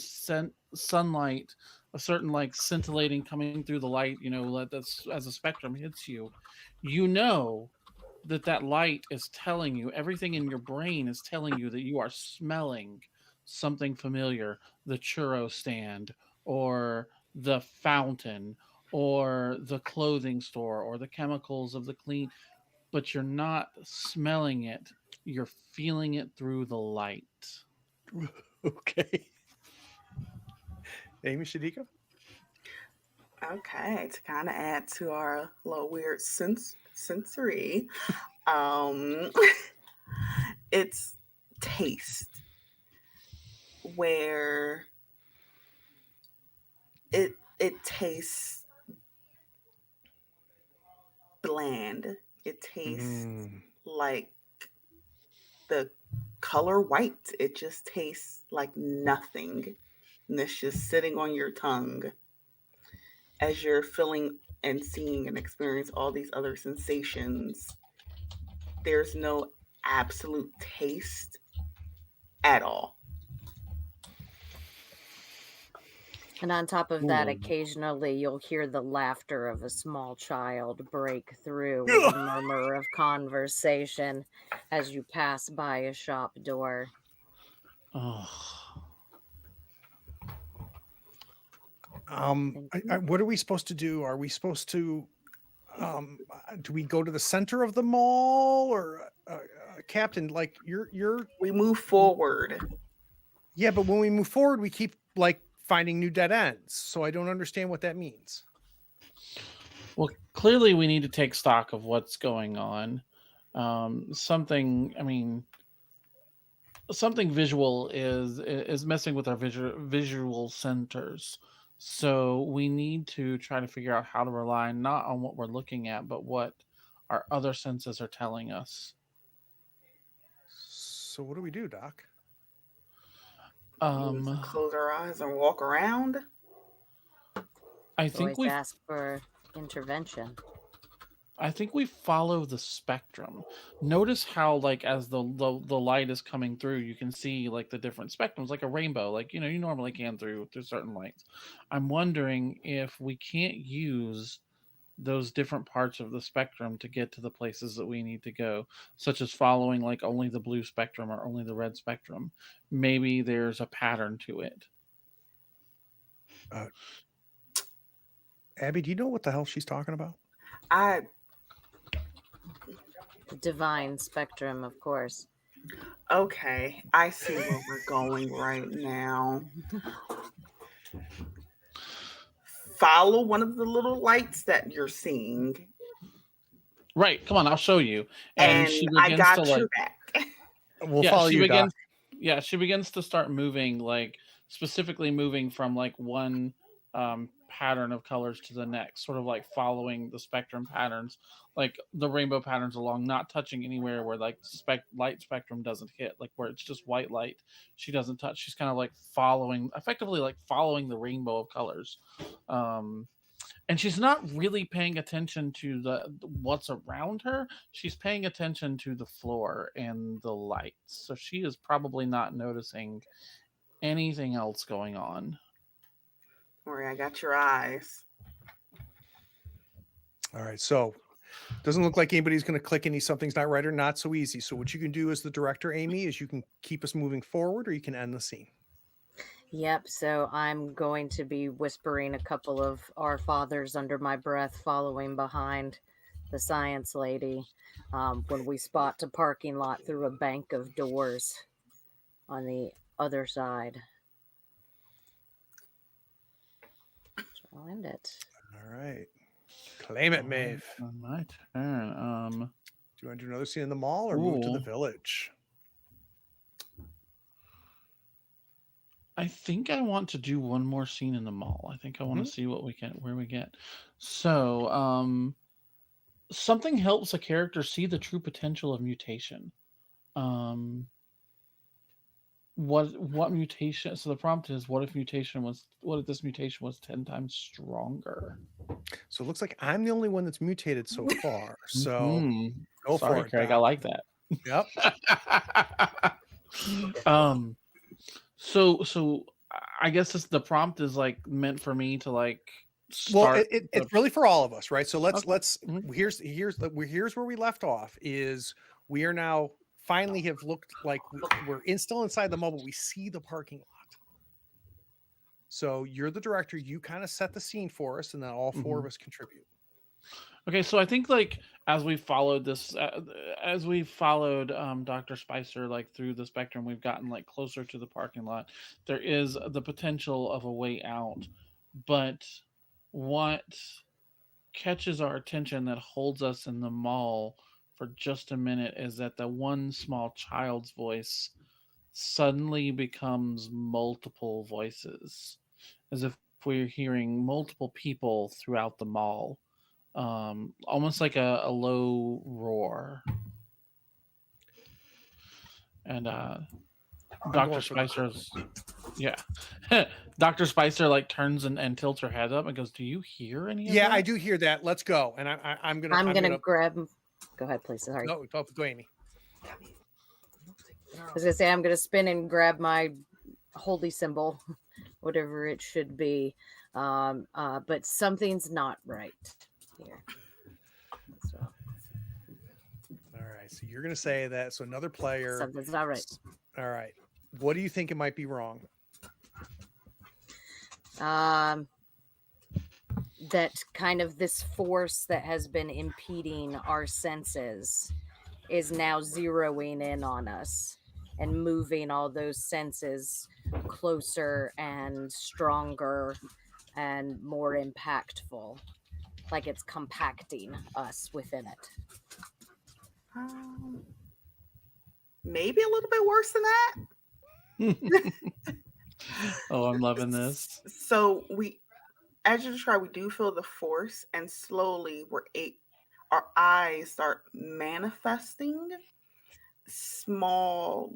sunlight, a certain like scintillating coming through the light, that's as a spectrum hits you, you know that light is telling you, everything in your brain is telling you that you are smelling something familiar, the churro stand or the fountain or the clothing store or the chemicals of the clean, but you're not smelling it. You're feeling it through the light. Okay. Amy Shadika? Okay, to kind of add to our little weird sensory, um, it's taste, where it tastes bland. It tastes Mm. like the color white. It just tastes like nothing. And it's just sitting on your tongue as you're feeling and seeing and experience all these other sensations. There's no absolute taste at all. And on top of that, Ooh. occasionally you'll hear the laughter of a small child break through with a murmur of conversation as you pass by a shop door. Oh. What are we supposed to do? Are we supposed to do we go to the center of the mall, or Captain, like you're We move forward. yeah, but when we move forward we keep like finding new dead ends, so I don't understand what that means. Well, clearly we need to take stock of what's going on. Something, I mean, something visual is messing with our visual centers. So we need to try to figure out how to rely not on what we're looking at, but what our other senses are telling us. So what do we do, Doc? Close our eyes and walk around. I think Always ask for intervention. I think we follow the spectrum. Notice how, like, as the light is coming through, you can see like the different spectrums, like a rainbow, like you normally can through certain lights. I'm wondering if we can't use those different parts of the spectrum to get to the places that we need to go, such as following like only the blue spectrum or only the red spectrum. Maybe there's a pattern to it. Abby, do you know what the hell she's talking about? Divine spectrum, of course. Okay, I see where we're going right now. Follow one of the little lights that you're seeing. Right, come on, I'll show you. And she I begins got to your like back. We'll follow she you, Doc. begins she begins to start moving, like specifically moving from like one pattern of colors to the next, sort of like following the spectrum patterns, like the rainbow patterns along, not touching anywhere where like light spectrum doesn't hit, like where it's just white light. She doesn't touch. She's kind of like effectively like following the rainbow of colors. And she's not really paying attention to the what's around her. She's paying attention to the floor and the lights. So she is probably not noticing anything else going on. Don't worry, I got your eyes. All right, so doesn't look like anybody's going to click any something's not right or not so easy. So what you can do as the director, Amy, is you can keep us moving forward or you can end the scene. Yep, so I'm going to be whispering a couple of Our Fathers under my breath, following behind the science lady when we spot a parking lot through a bank of doors on the other side. So I'll end it. All right. Claim it, Maeve. On my turn. Do you want to do another scene in the mall or move to the village? I think I want to do one more scene in the mall. I think I want to see where we get. So, something helps a character see the true potential of mutation. What mutation? So the prompt is, what if this mutation was 10 times stronger? So it looks like I'm the only one that's mutated so far. So go Sorry, for it, Craig. Doc. I like that. Yep. So I guess the prompt is like meant for me to like Well, start. it's really for all of us, right? So let's Okay. Mhm. here's where we left off. Is we are now finally have looked like we're still inside the mall, but we see the parking lot. So you're the director. You kind of set the scene for us, and then all four of us contribute. Okay, so I think like as we followed this, as we followed Dr. Spicer like through the spectrum, we've gotten like closer to the parking lot. There is the potential of a way out, but what catches our attention that holds us in the mall for just a minute is that the one small child's voice suddenly becomes multiple voices, as if we're hearing multiple people throughout the mall, almost like a low roar. And I'm Dr. going for the Spicer's, yeah, Dr. Spicer like turns and tilts her head up and goes, "Do you hear any of Yeah, that?" I do hear that. Let's go. And I'm gonna grab. Go ahead, please. Sorry. no, go Amy. I was gonna say I'm gonna spin and grab my holy symbol, whatever it should be. But something's not right here. So All right. So you're gonna say that. So another player. something's not right. All right. What do you think it might be wrong? That kind of this force that has been impeding our senses is now zeroing in on us and moving all those senses closer and stronger and more impactful, like it's compacting us within it. Maybe a little bit worse than that. Oh, I'm loving this. So as you described, we do feel the force, and slowly our eyes start manifesting small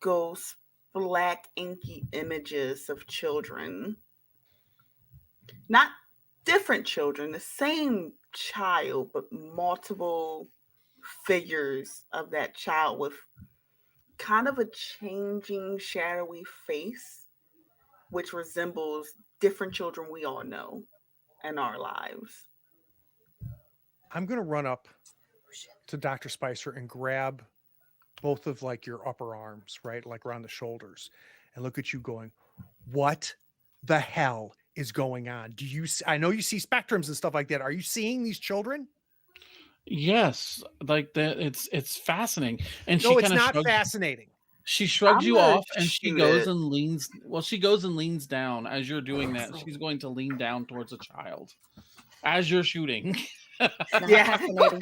ghost black inky images of children. Not different children, the same child, but multiple figures of that child with kind of a changing, shadowy face, which resembles different children we all know in our lives. I'm gonna run up to Dr. Spicer and grab both of like your upper arms, right? Like around the shoulders, and look at you going, what the hell is going on? I know you see spectrums and stuff like that. Are you seeing these children? Yes, like that. It's fascinating, and No, she it's kind of not shrugs. fascinating. She shrugs I'm you gonna off, and she shoot goes it. and leans. Well, she goes and leans down as you're doing that. She's going to lean down towards a child as you're shooting. Not Yeah. fascinating.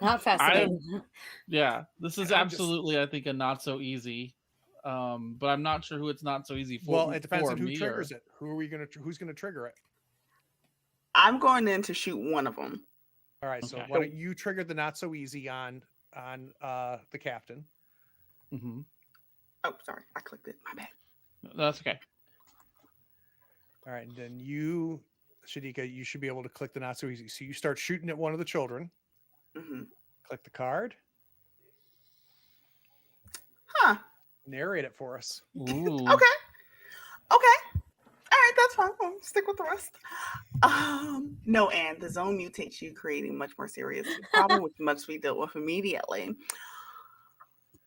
Not fascinating. Yeah, this is And I'm just- absolutely, I think, a not so easy. But I'm not sure who it's not so easy for. Well, it depends for on who me triggers or- it. Who's gonna trigger it? I'm going in to shoot one of them. All right, so Okay. why don't you trigger the not so easy on the captain? Mhm. Oh, sorry, I clicked it. My bad. That's okay. All right, and then you, Shadika, you should be able to click the not so easy. So you start shooting at one of the children. Mm-hmm. Click the card. Huh. Narrate it for us. Ooh. Okay. All right, that's fine. I'll stick with the rest. No, and the zone mutates you, creating much more serious problem, which must be dealt with immediately.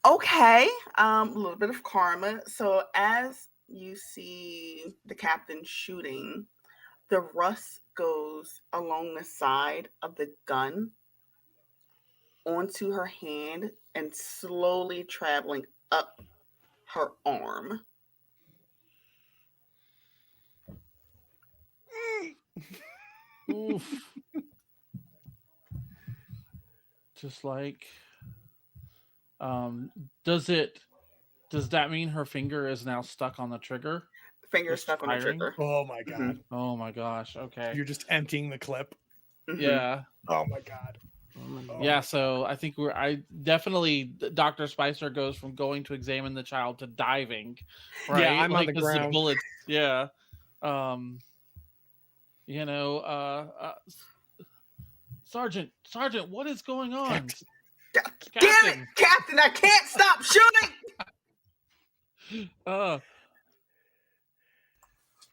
Okay, a little bit of karma. So as you see the captain shooting, the rust goes along the side of the gun onto her hand and slowly traveling up her arm. Oof. Just like, does that mean her finger is now stuck on the trigger? Finger Just stuck on the firing? trigger. Oh my god. Oh my gosh. Okay. You're just emptying the clip. Mhm. Yeah. Oh my god. Yeah, so I think Dr. Spicer goes from going to examine the child to diving, right? Yeah, I'm on like the 'cause ground. bullets, yeah. Sergeant, what is going on? Damn Captain. it, Captain! I can't stop shooting.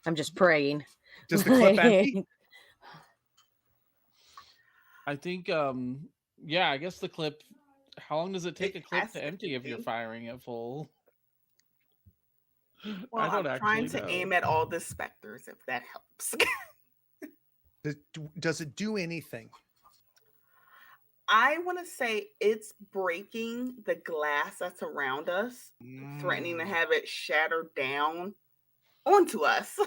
I'm just praying. Does the clip empty? I think yeah, I guess the clip, how long does it take It a clip has to to empty if you're be. firing it full? I Well, don't I'm trying actually to know. aim at all the specters, if that helps. Does it do anything? I want to say it's breaking the glass that's around us, threatening to Mm. have it shatter down onto us.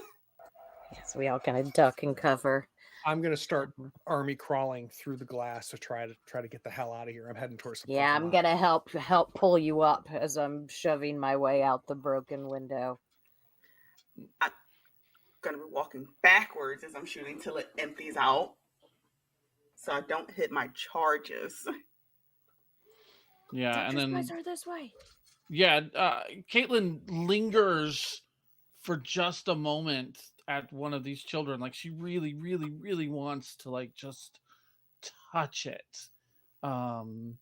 Yes, we all kind of duck and cover. I'm gonna start Mhm. army crawling through the glass to try to get the hell out of here. I'm heading towards the Yeah, parking I'm lot. gonna help pull you up as I'm shoving my way out the broken window. I'm gonna be walking backwards as I'm shooting till it empties out, so I don't hit my charges. Yeah, and Doctor's supplies then are this way. yeah, Caitlin lingers for just a moment at one of these children. Like she really, really, really wants to like just touch it. Um,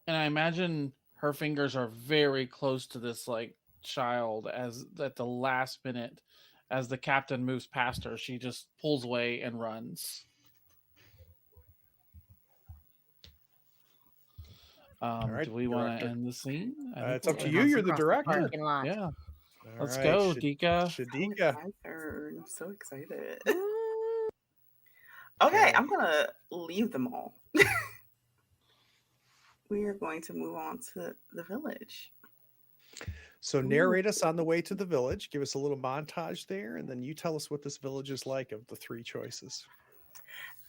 and I imagine her fingers are very close to this like child as at the last minute, as the captain moves past her, she just pulls away and runs. All right, Do we want to director. end the scene? I think It's we'll up to end you. the You're Toss the scene. across the director. Yeah, parking lot. yeah. All Let's right, go, Dika. Oh, Shadika. it's my turn. I'm so excited. Woo! Okay, Okay. I'm gonna leave them all. We are going to move on to the village. So Ooh. narrate us on the way to the village. Give us a little montage there, and then you tell us what this village is like of the three choices.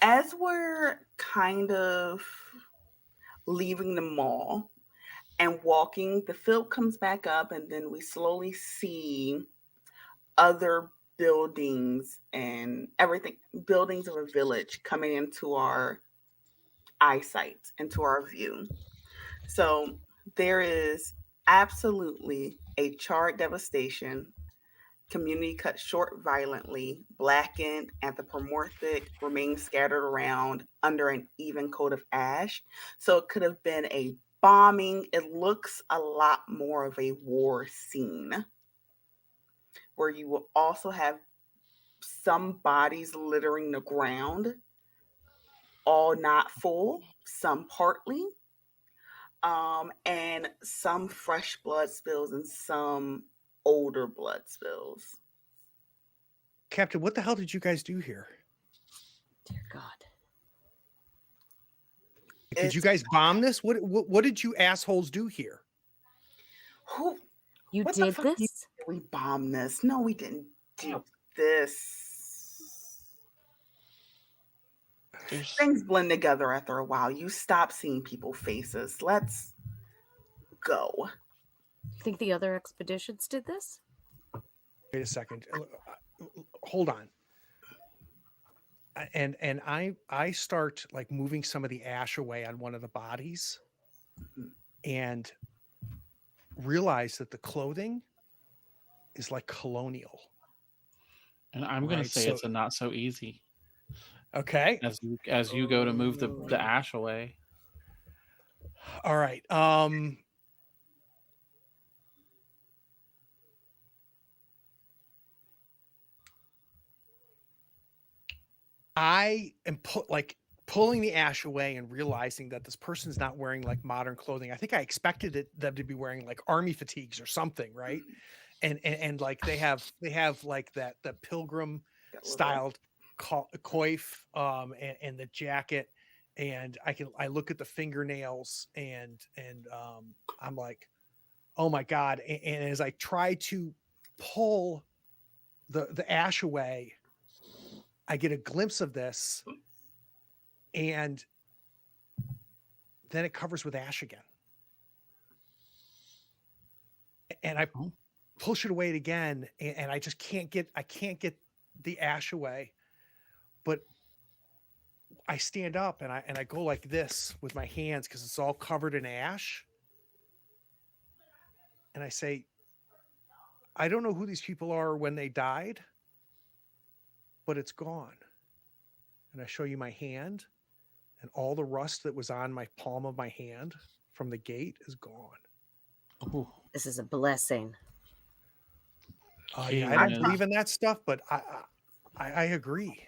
As we're kind of leaving the mall and walking, the field comes back up, and then we slowly see other buildings and everything, buildings of a village coming into our eyesight, into our view. So there is absolutely a charred devastation, community cut short violently, blackened, anthropomorphic, remains scattered around under an even coat of ash. So it could have been a bombing. It looks a lot more of a war scene where you will also have some bodies littering the ground, all not full, some partly, and some fresh blood spills and some older blood spills. Captain, what the hell did you guys do here? Dear God. Did you It's guys bomb this? What did you assholes do here? who? You What the did fuck? this? We bombed this? No, we didn't do Oh. this. There's Things blend together after a while. You stop seeing people's faces. Let's go. You think the other expeditions did this? Wait a second. Hold on. And I start like moving some of the ash away on one of the bodies Mhm. and realize that the clothing is like colonial. and I'm gonna Right. say So it's a not so easy okay. as you go to move the ash away. All right. I am pulling the ash away and realizing that this person's not wearing like modern clothing. I think I expected them to be wearing like army fatigues or something, right? And like they have like that the pilgrim Got a little- styled coif and the jacket, and I look at the fingernails and I'm like, oh my God. And as I try to pull the ash away, I get a glimpse of this, and then it covers with ash again. And I Oh. push it away again, and I just can't get the ash away. But I stand up and I go like this with my hands because it's all covered in ash. And I say, I don't know who these people are when they died, but it's gone. And I show you my hand, and all the rust that was on my palm of my hand from the gate is gone. Ooh. This is a blessing. Yeah, I don't Caitlin believe in that stuff, but I agree.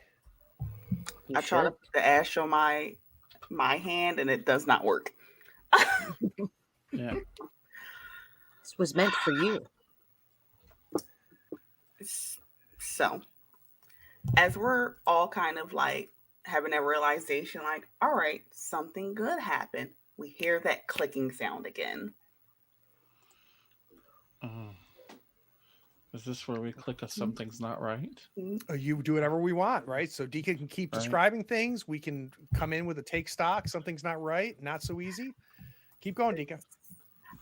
You I try to should. put the ash on my hand, and it does not work. Yeah. This was meant for you. So, as we're all kind of like having a realization, like, all right, something good happened, we hear that clicking sound again. Oh. Is this where we click a something's not right? You do whatever we want, right? So Deacon can keep Right. describing things. We can come in with a take stock. Something's not right. Not so easy. Keep going, Deacon.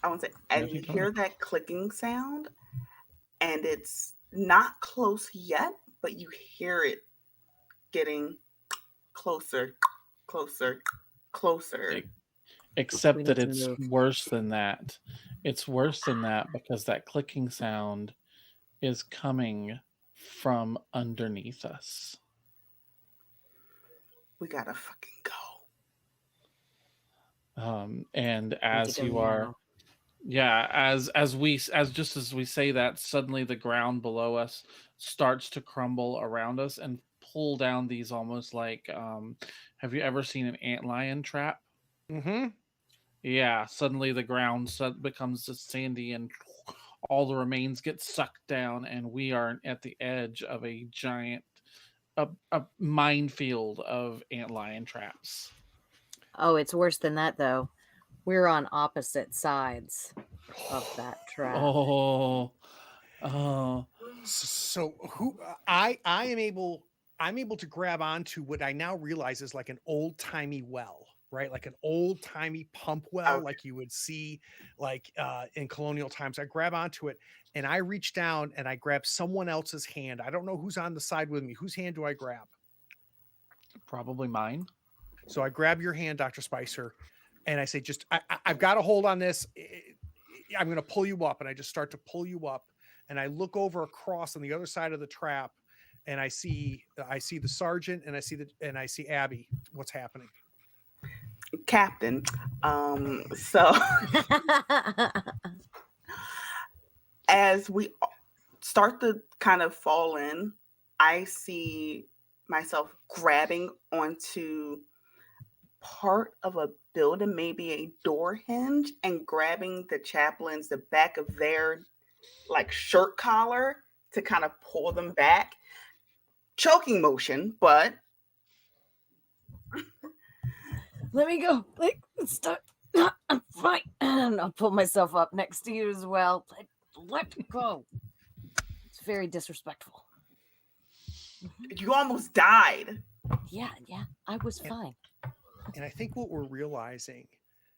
I want to say, Yeah, and you keep hear going. that clicking sound, and it's not close yet, but you hear it getting closer, closer, closer. E- We Except need that to it's move. worse than that. It's worse than that because that clicking sound is coming from underneath us. We gotta fucking go. And We need to as go you are, now. yeah, as we say that, suddenly the ground below us starts to crumble around us and pull down these almost like have you ever seen an antlion trap? Mm-hmm. Yeah, suddenly the ground becomes just sandy and all the remains get sucked down, and we are at the edge of a giant a minefield of antlion traps. Oh, it's worse than that, though. We're on opposite sides of that trap. Oh, So I'm able to grab onto what I now realize is like an old timey well, right? Like an old timey pump well, Okay. like you would see like in colonial times. I grab onto it and I reach down and I grab someone else's hand. I don't know who's on the side with me. Whose hand do I grab? probably mine. So I grab your hand, Dr. Spicer, and I say, I've got a hold on this. I'm going to pull you up. And I just start to pull you up. And I look over across on the other side of the trap and I see the sergeant and I see Abby. What's happening? Captain. So as we start to kind of fall in, I see myself grabbing onto part of a building, maybe a door hinge, and grabbing the chaplain's the back of their like shirt collar to kind of pull them back. Choking motion, but Let me go. Like, stop. I'm fine. And I'll pull myself up next to you as well. Let go. It's very disrespectful. you almost died. Yeah, I was fine. And I think what we're realizing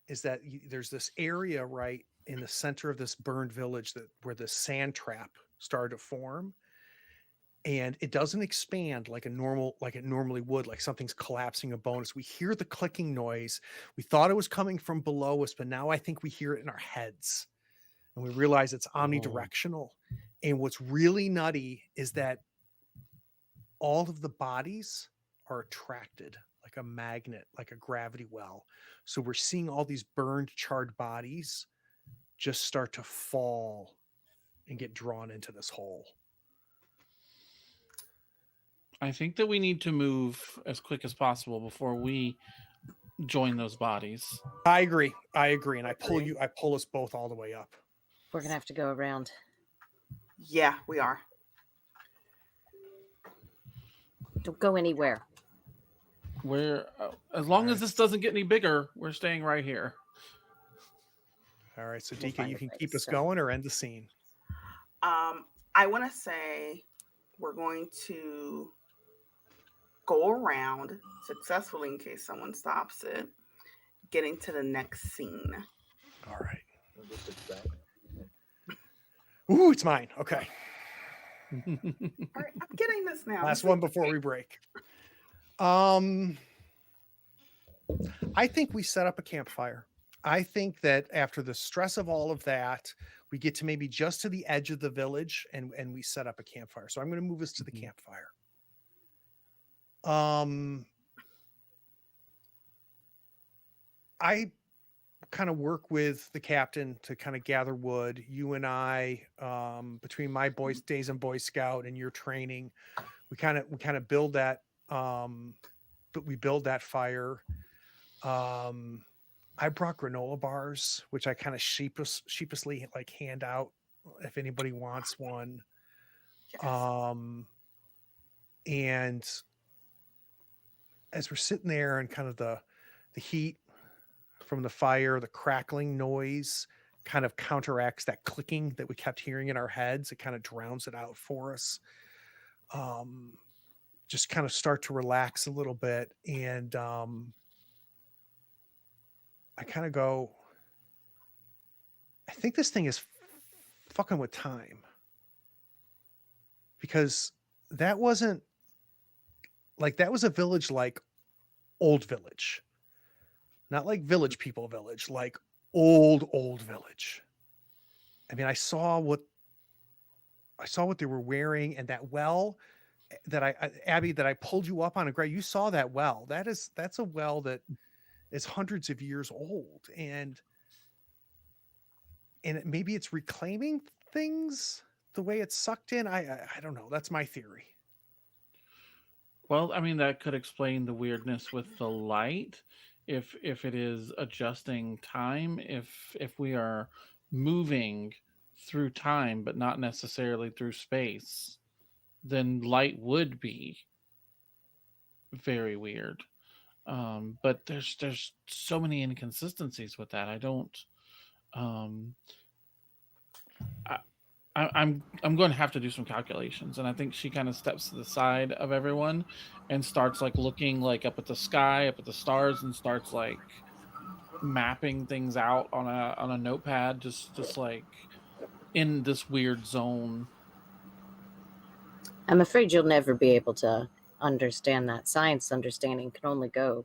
is that there's this area right in the center of this burned village where the sand trap started to form. And it doesn't expand like it normally would, like something's collapsing a bonus. We hear the clicking noise. We thought it was coming from below us, but now I think we hear it in our heads. And we realize it's omnidirectional. And what's really nutty is that all of the bodies are attracted like a magnet, like a gravity well. So we're seeing all these burned, charred bodies just start to fall and get drawn into this hole. I think that we need to move as quick as possible before we join those bodies. I agree. And I pull us both all the way up. We're going to have to go around. Yeah, we are. Don't go anywhere. We're as long as this doesn't get any bigger, we're staying right here. All right. So We'll DK, find you a can way keep to us stay. going or end the scene. I want to say we're going to go around successfully in case someone stops it, getting to the next scene. All right. Ooh, it's mine. Okay. All right, I'm getting this now. Last one before we break. I think we set up a campfire. I think that after the stress of all of that, we get to maybe just to the edge of the village and we set up a campfire. So I'm going to move us to the campfire. I kind of work with the captain to kind of gather wood. You and I, between my days in Boy Scout and your training, we kind of build that we build that fire. I brought granola bars, which I kind of sheepishly like hand out if anybody wants one. Yes. And as we're sitting there and kind of the heat from the fire, the crackling noise kind of counteracts that clicking that we kept hearing in our heads. It kind of drowns it out for us. Just kind of start to relax a little bit. And I kind of go, I think this thing is fucking with time. Because that wasn't like, that was a village like old village. Not like village people village, like old village. I mean, I saw what they were wearing, and that well that Abby, that I pulled you up on a Greg, you saw that well. That's a well that is hundreds of years old, and maybe it's reclaiming things the way it's sucked in. I don't know. That's my theory. Well, I mean, that could explain the weirdness with the light. If it is adjusting time, if we are moving through time but not necessarily through space, then light would be very weird. But there's so many inconsistencies with that. I don't. I'm going to have to do some calculations, and I think she kind of steps to the side of everyone and starts like looking like up at the sky, up at the stars, and starts like mapping things out on a notepad, just like in this weird zone. I'm afraid you'll never be able to understand that. Science understanding can only go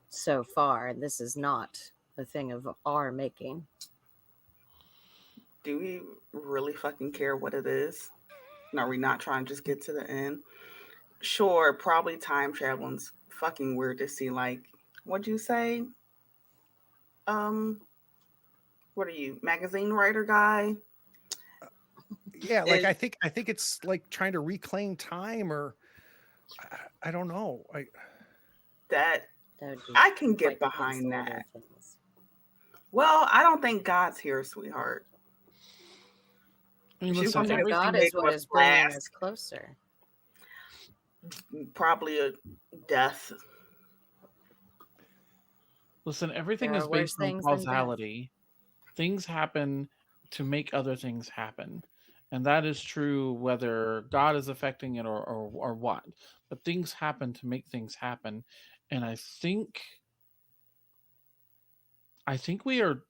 so far, and this is not a thing of our making. Do we really fucking care what it is? Are we not trying to just get to the end? Sure, probably time traveling's fucking weird to see. Like, what'd you say? What are you, magazine writer guy? Yeah, like I think it's like trying to reclaim time, or I don't know. I can get behind that. Well, I don't think God's here, sweetheart. I mean, listen, God is what is bringing us closer. Probably a death. Listen, everything is based on causality. Things happen to make other things happen. And that is true whether God is affecting it or what. But things happen to make things happen. And I think we are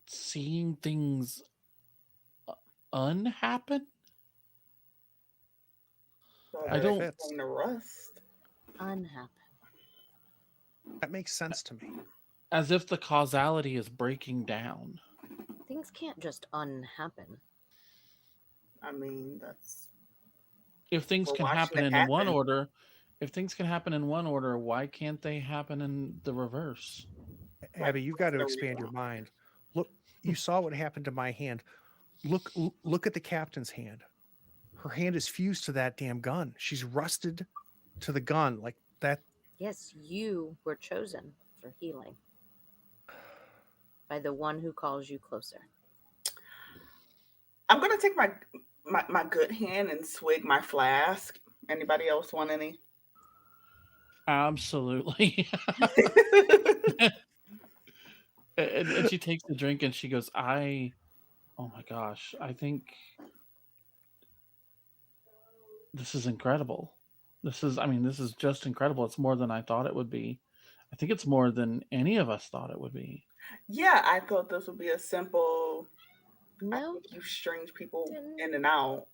seeing things unhappen. I don't the rust. Unhappen. That makes sense to me. As if the causality is breaking down. Things can't just unhappen. I mean, that's... If things can happen in one order, why can't they happen in the reverse? Abby, you've got to expand your mind. Look, you saw what happened to my hand. Look at the captain's hand. Her hand is fused to that damn gun. She's rusted to the gun like that. Yes, you were chosen for healing by the one who calls you closer. I'm going to take my good hand and swig my flask. Anybody else want any? Absolutely. and she takes the drink and she goes, oh my gosh, I think this is incredible. This is just incredible. It's more than I thought it would be. I think it's more than any of us thought it would be. Yeah, I thought this would be a simple... No. You strange people in and out.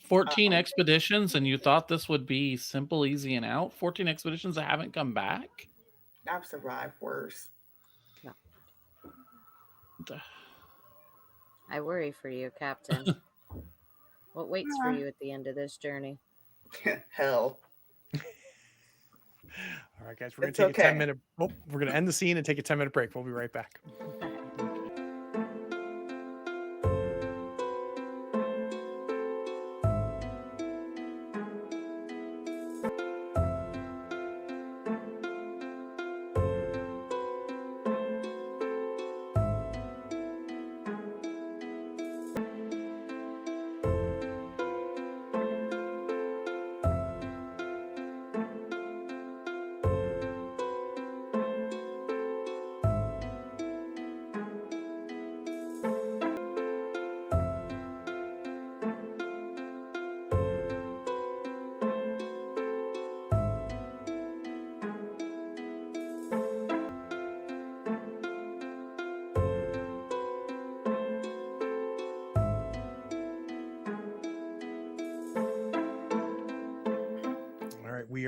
14 expeditions, and you thought this would be simple, easy, and out? 14 expeditions that haven't come back? I've survived worse. No. I worry for you, Captain. What waits for you at the end of this journey? Hell. All right, guys, we're going to take a 10-minute... Oh, we're going to end the scene and take a 10-minute break. We'll be right back.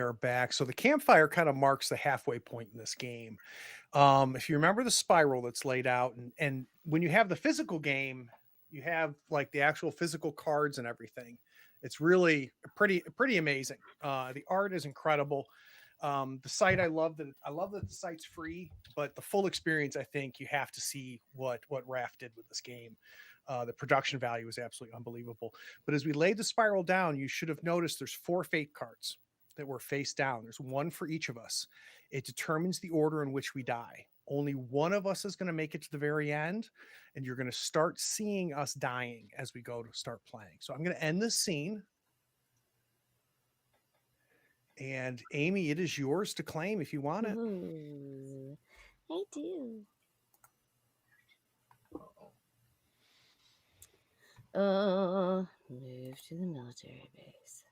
are back. So the campfire kind of marks the halfway point in this game. If you remember the spiral that's laid out, and when you have the physical game, you have like the actual physical cards and everything. It's really pretty amazing. The art is incredible. The site, I love that the site's free, but the full experience, I think you have to see what Raph did with this game. The production value is absolutely unbelievable. But as we laid the spiral down, you should have noticed there's 4 fate cards that were face down. There's one for each of us. It determines the order in which we die. Only one of us is going to make it to the very end, and you're going to start seeing us dying as we go to start playing. So I'm going to end this scene. And Amy, it is yours to claim if you want it. Ooh, I do. Move to the military base.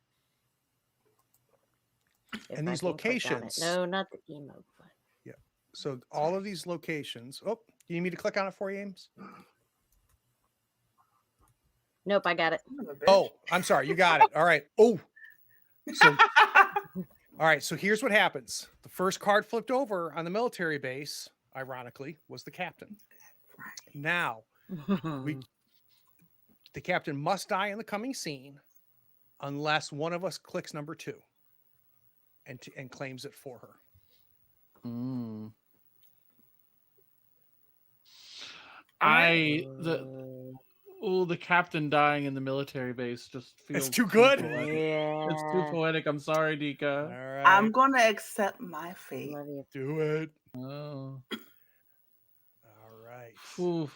If And I these can click on it. locations. No, not the emo button. Yeah. So all of these locations. Oh, you need me to click on it for you, Ames? Nope, I got it. Oh, I'm sorry. You got it. All right. Oh, so all right. So here's what happens. The first card flipped over on the military base, ironically, was the captain. Now, the captain must die in the coming scene unless one of us clicks number 2 and claims it for her. The captain dying in the military base just feels It's too good. Poetic. Yeah. It's too poetic. I'm sorry, Dika. All right. I'm gonna accept my fate. Love you. Do it. Oh. All right. Oof.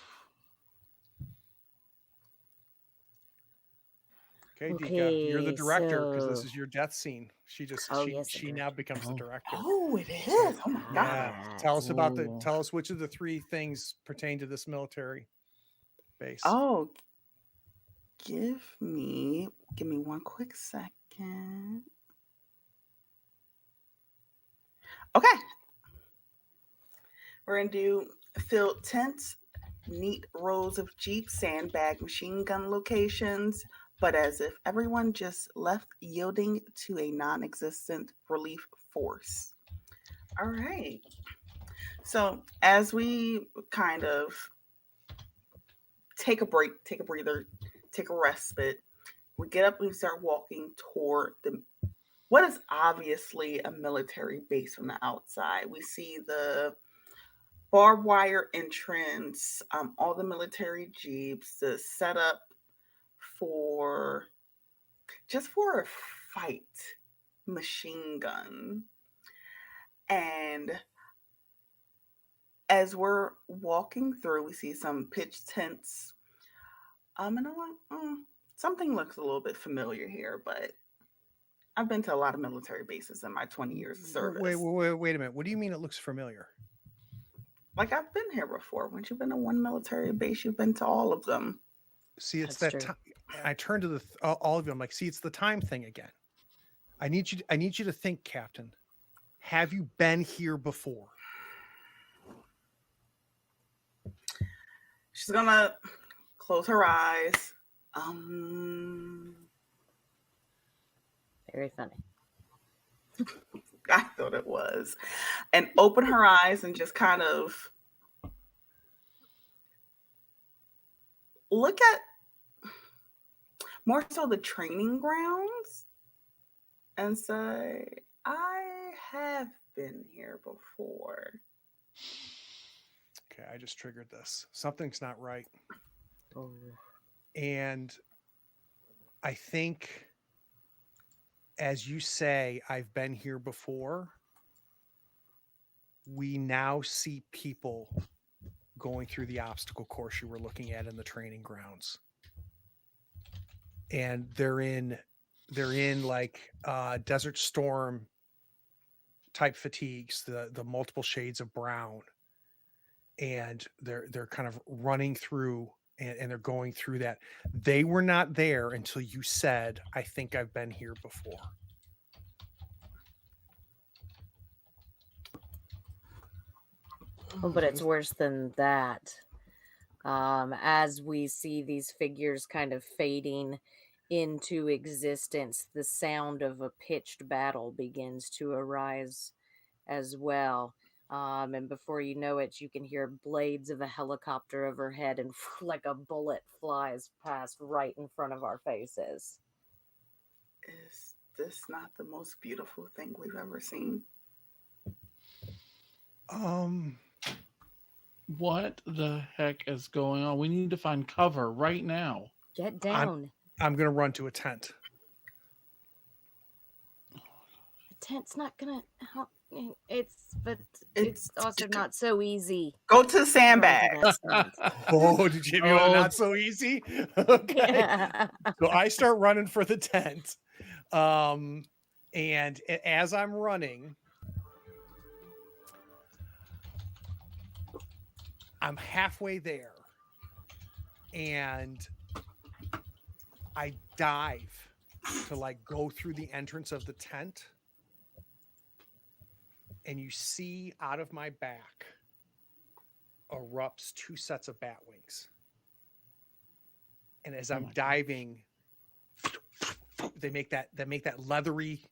Okay, Dika, you're the Okay, director because this so- is your death scene. She just Oh, yes, the she now becomes the director. Oh, it is. Oh my god. Yeah. Tell us about Ooh. tell us which of the 3 things pertain to this military base. Oh, give me one quick second. Okay. We're gonna do filled tents, neat rows of jeeps, sandbag machine gun locations, but as if everyone just left, yielding to a non-existent relief force. All right. So as we kind of take a break, take a breather, take a respite, we get up and we start walking toward what is obviously a military base from the outside. We see the barbed wire entrance, all the military jeeps, the setup for a fight, machine gun. And as we're walking through, we see some pitched tents. And I'm like, something looks a little bit familiar here, but I've been to a lot of military bases in my 20 years of service. Wait a minute. What do you mean it looks familiar? Like, I've been here before. Once you've been to one military base, you've been to all of them. See, it's That's that true. time. I turn to all of you. I'm like, see, it's the time thing again. I need you to think, Captain. Have you been here before? She's gonna close her eyes. Very funny. I thought it was. And open her eyes and just kind of look at more so the training grounds and say, I have been here before. Okay, I just triggered this. Something's not right. Oh. And I think, as you say, I've been here before, we now see people going through the obstacle course you were looking at in the training grounds. And they're in like Desert Storm type fatigues, the multiple shades of brown. And they're kind of running through and they're going through that. They were not there until you said, I think I've been here before. Oh, but it's worse than that. As we see these figures kind of fading into existence, the sound of a pitched battle begins to arise as well. And before you know it, you can hear blades of a helicopter overhead, and like a bullet flies past right in front of our faces. Is this not the most beautiful thing we've ever seen? Um, What the heck is going on? We need to find cover right now. Get I'm down. I'm gonna run to a tent. The tent's not gonna help. But It's it's also not so easy. go to the to run to sandbags. that tent. Oh, did you want Oh, not so easy? Okay. Yeah. So I start running for the tent. And as I'm running, I'm halfway there and I dive to like go through the entrance of the tent. And you see out of my back erupts 2 sets of bat wings. And as Oh I'm my gosh. diving, they make that leathery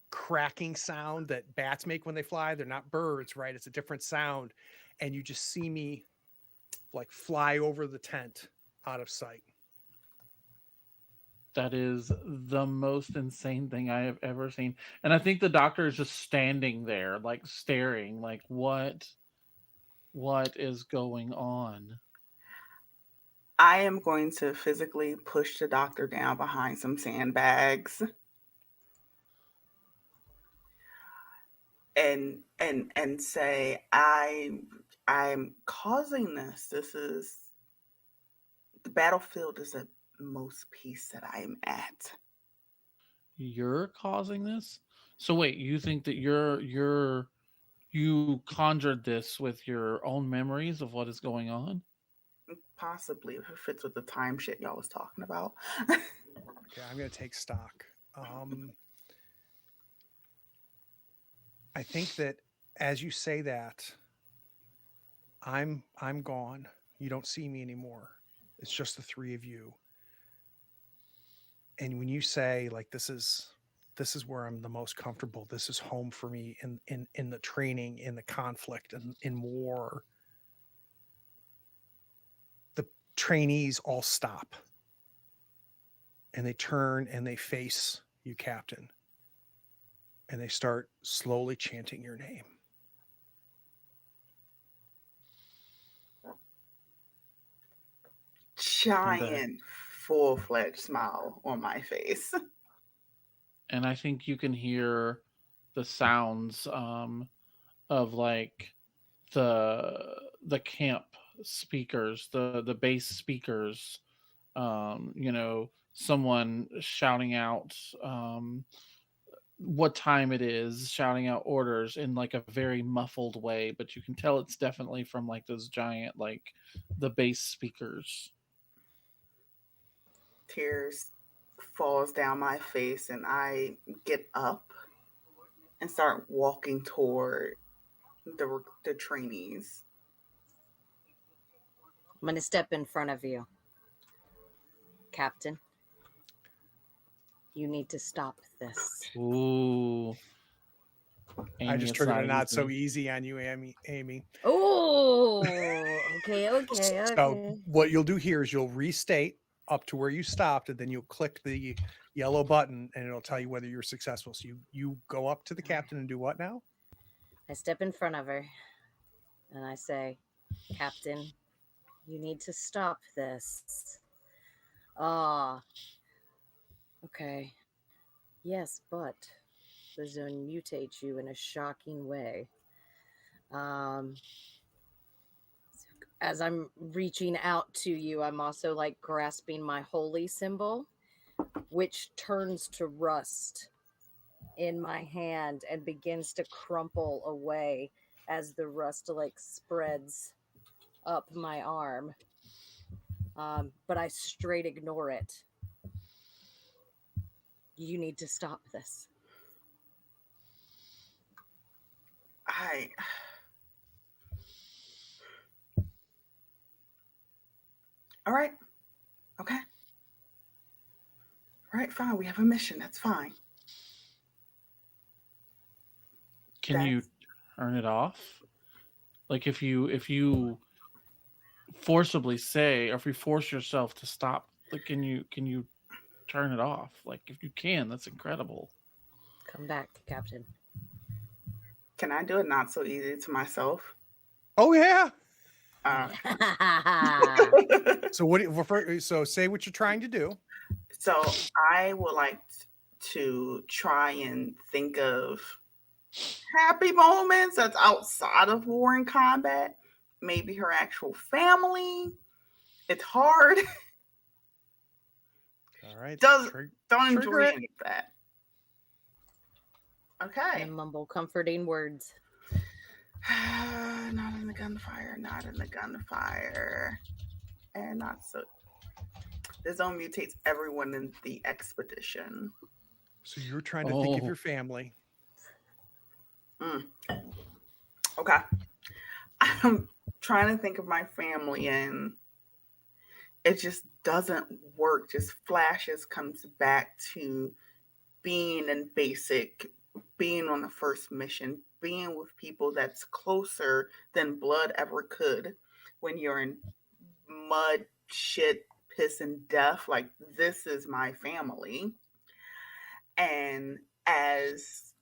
cracking sound that bats make when they fly. They're not birds, right? It's a different sound. And you just see me like fly over the tent out of sight. That is the most insane thing I have ever seen. And I think the doctor is just standing there, like staring, like what is going on? I am going to physically push the doctor down behind some sandbags and say, I'm causing this. This is the battlefield is the most peace that I am at. You're causing this? So wait, you think that you conjured this with your own memories of what is going on? Possibly if it fits with the time shit y'all was talking about. Okay, I'm gonna take stock. I think that as you say that, I'm gone. You don't see me anymore. It's just the 3 of you. And when you say like this is where I'm the most comfortable, this is home for me in the training, in the conflict, and in war, the trainees all stop and they turn and they face you, Captain, and they start slowly chanting your name. Giant full-fledged smile on my face. And I think you can hear the sounds of like the camp speakers, the base speakers, someone shouting out what time it is, shouting out orders in like a very muffled way, but you can tell it's definitely from like those giant, like the bass speakers. Tears falls down my face and I get up and start walking toward the trainees. I'm going to step in front of you. Captain, you need to stop this. Ooh. I Amy, just it's triggered a not so easy. easy on you, Amy. Oh, okay. So what you'll do here is you'll restate up to where you stopped, and then you'll click the yellow button, and it'll tell you whether you're successful. So you go up to the captain and do what now? I step in front of her and I say, Captain, you need to stop this. Ah, okay. Yes, but the zone mutates you in a shocking way. As I'm reaching out to you, I'm also like grasping my holy symbol, which turns to rust in my hand and begins to crumple away as the rust like spreads up my arm. But I straight ignore it. You need to stop this. All right. Okay. Right, fine. We have a mission. That's fine. Can you turn it off? Like if you forcibly say, or if you force yourself to stop, like can you turn it off? Like if you can, that's incredible. Come back, Captain. Can I do it not so easy to myself? Oh yeah. Uh, So so say what you're trying to do. so I would like to try and think of happy moments that's outside of war and combat. Maybe her actual family. It's hard. All right. Don't trigger enjoy it. any of that. And Okay. mumble comforting words. Not in the gunfire, not in the gunfire. And not so. The zone mutates everyone in the expedition. So you're trying to think of your family. Okay. I'm trying to think of my family and it just doesn't work. Just flashes comes back to being in basic, being on the first mission, being with people that's closer than blood ever could when you're in mud, shit, piss, and death. Like, this is my family. And as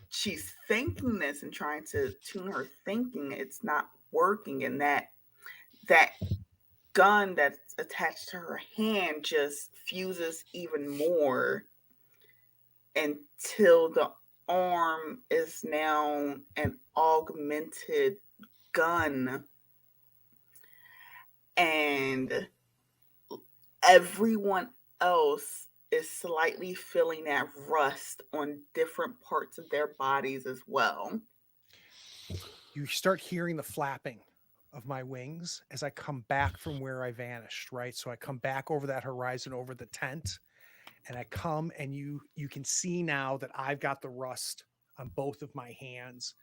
she's thinking this and trying to tune her thinking, it's not working. And that gun that's attached to her hand just fuses even more until the arm is now an augmented gun. And everyone else is slightly feeling that rust on different parts of their bodies as well. You start hearing the flapping of my wings as I come back from where I vanished, right? So I come back over that horizon, over the tent, and I come and you can see now that I've got the rust on both of my hands.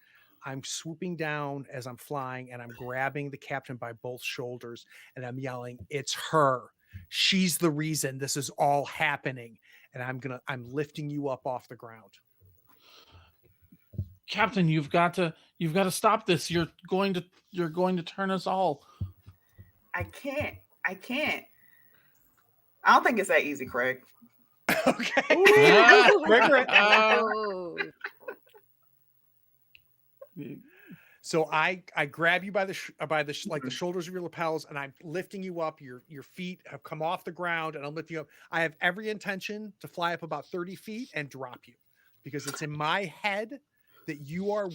I'm swooping down as I'm flying and I'm grabbing the captain by both shoulders and I'm yelling, "It's her. She's the reason this is all happening." And I'm lifting you up off the ground. Captain, you've got to stop this. You're going to turn us all. I can't. I don't think it's that easy, Craig. Okay. Trigger it. So I grab you by the like the shoulders of your lapels, and I'm lifting you up. Your feet have come off the ground, and I'm lifting you up. I have every intention to fly up about 30 feet and drop you, because it's in my head that you are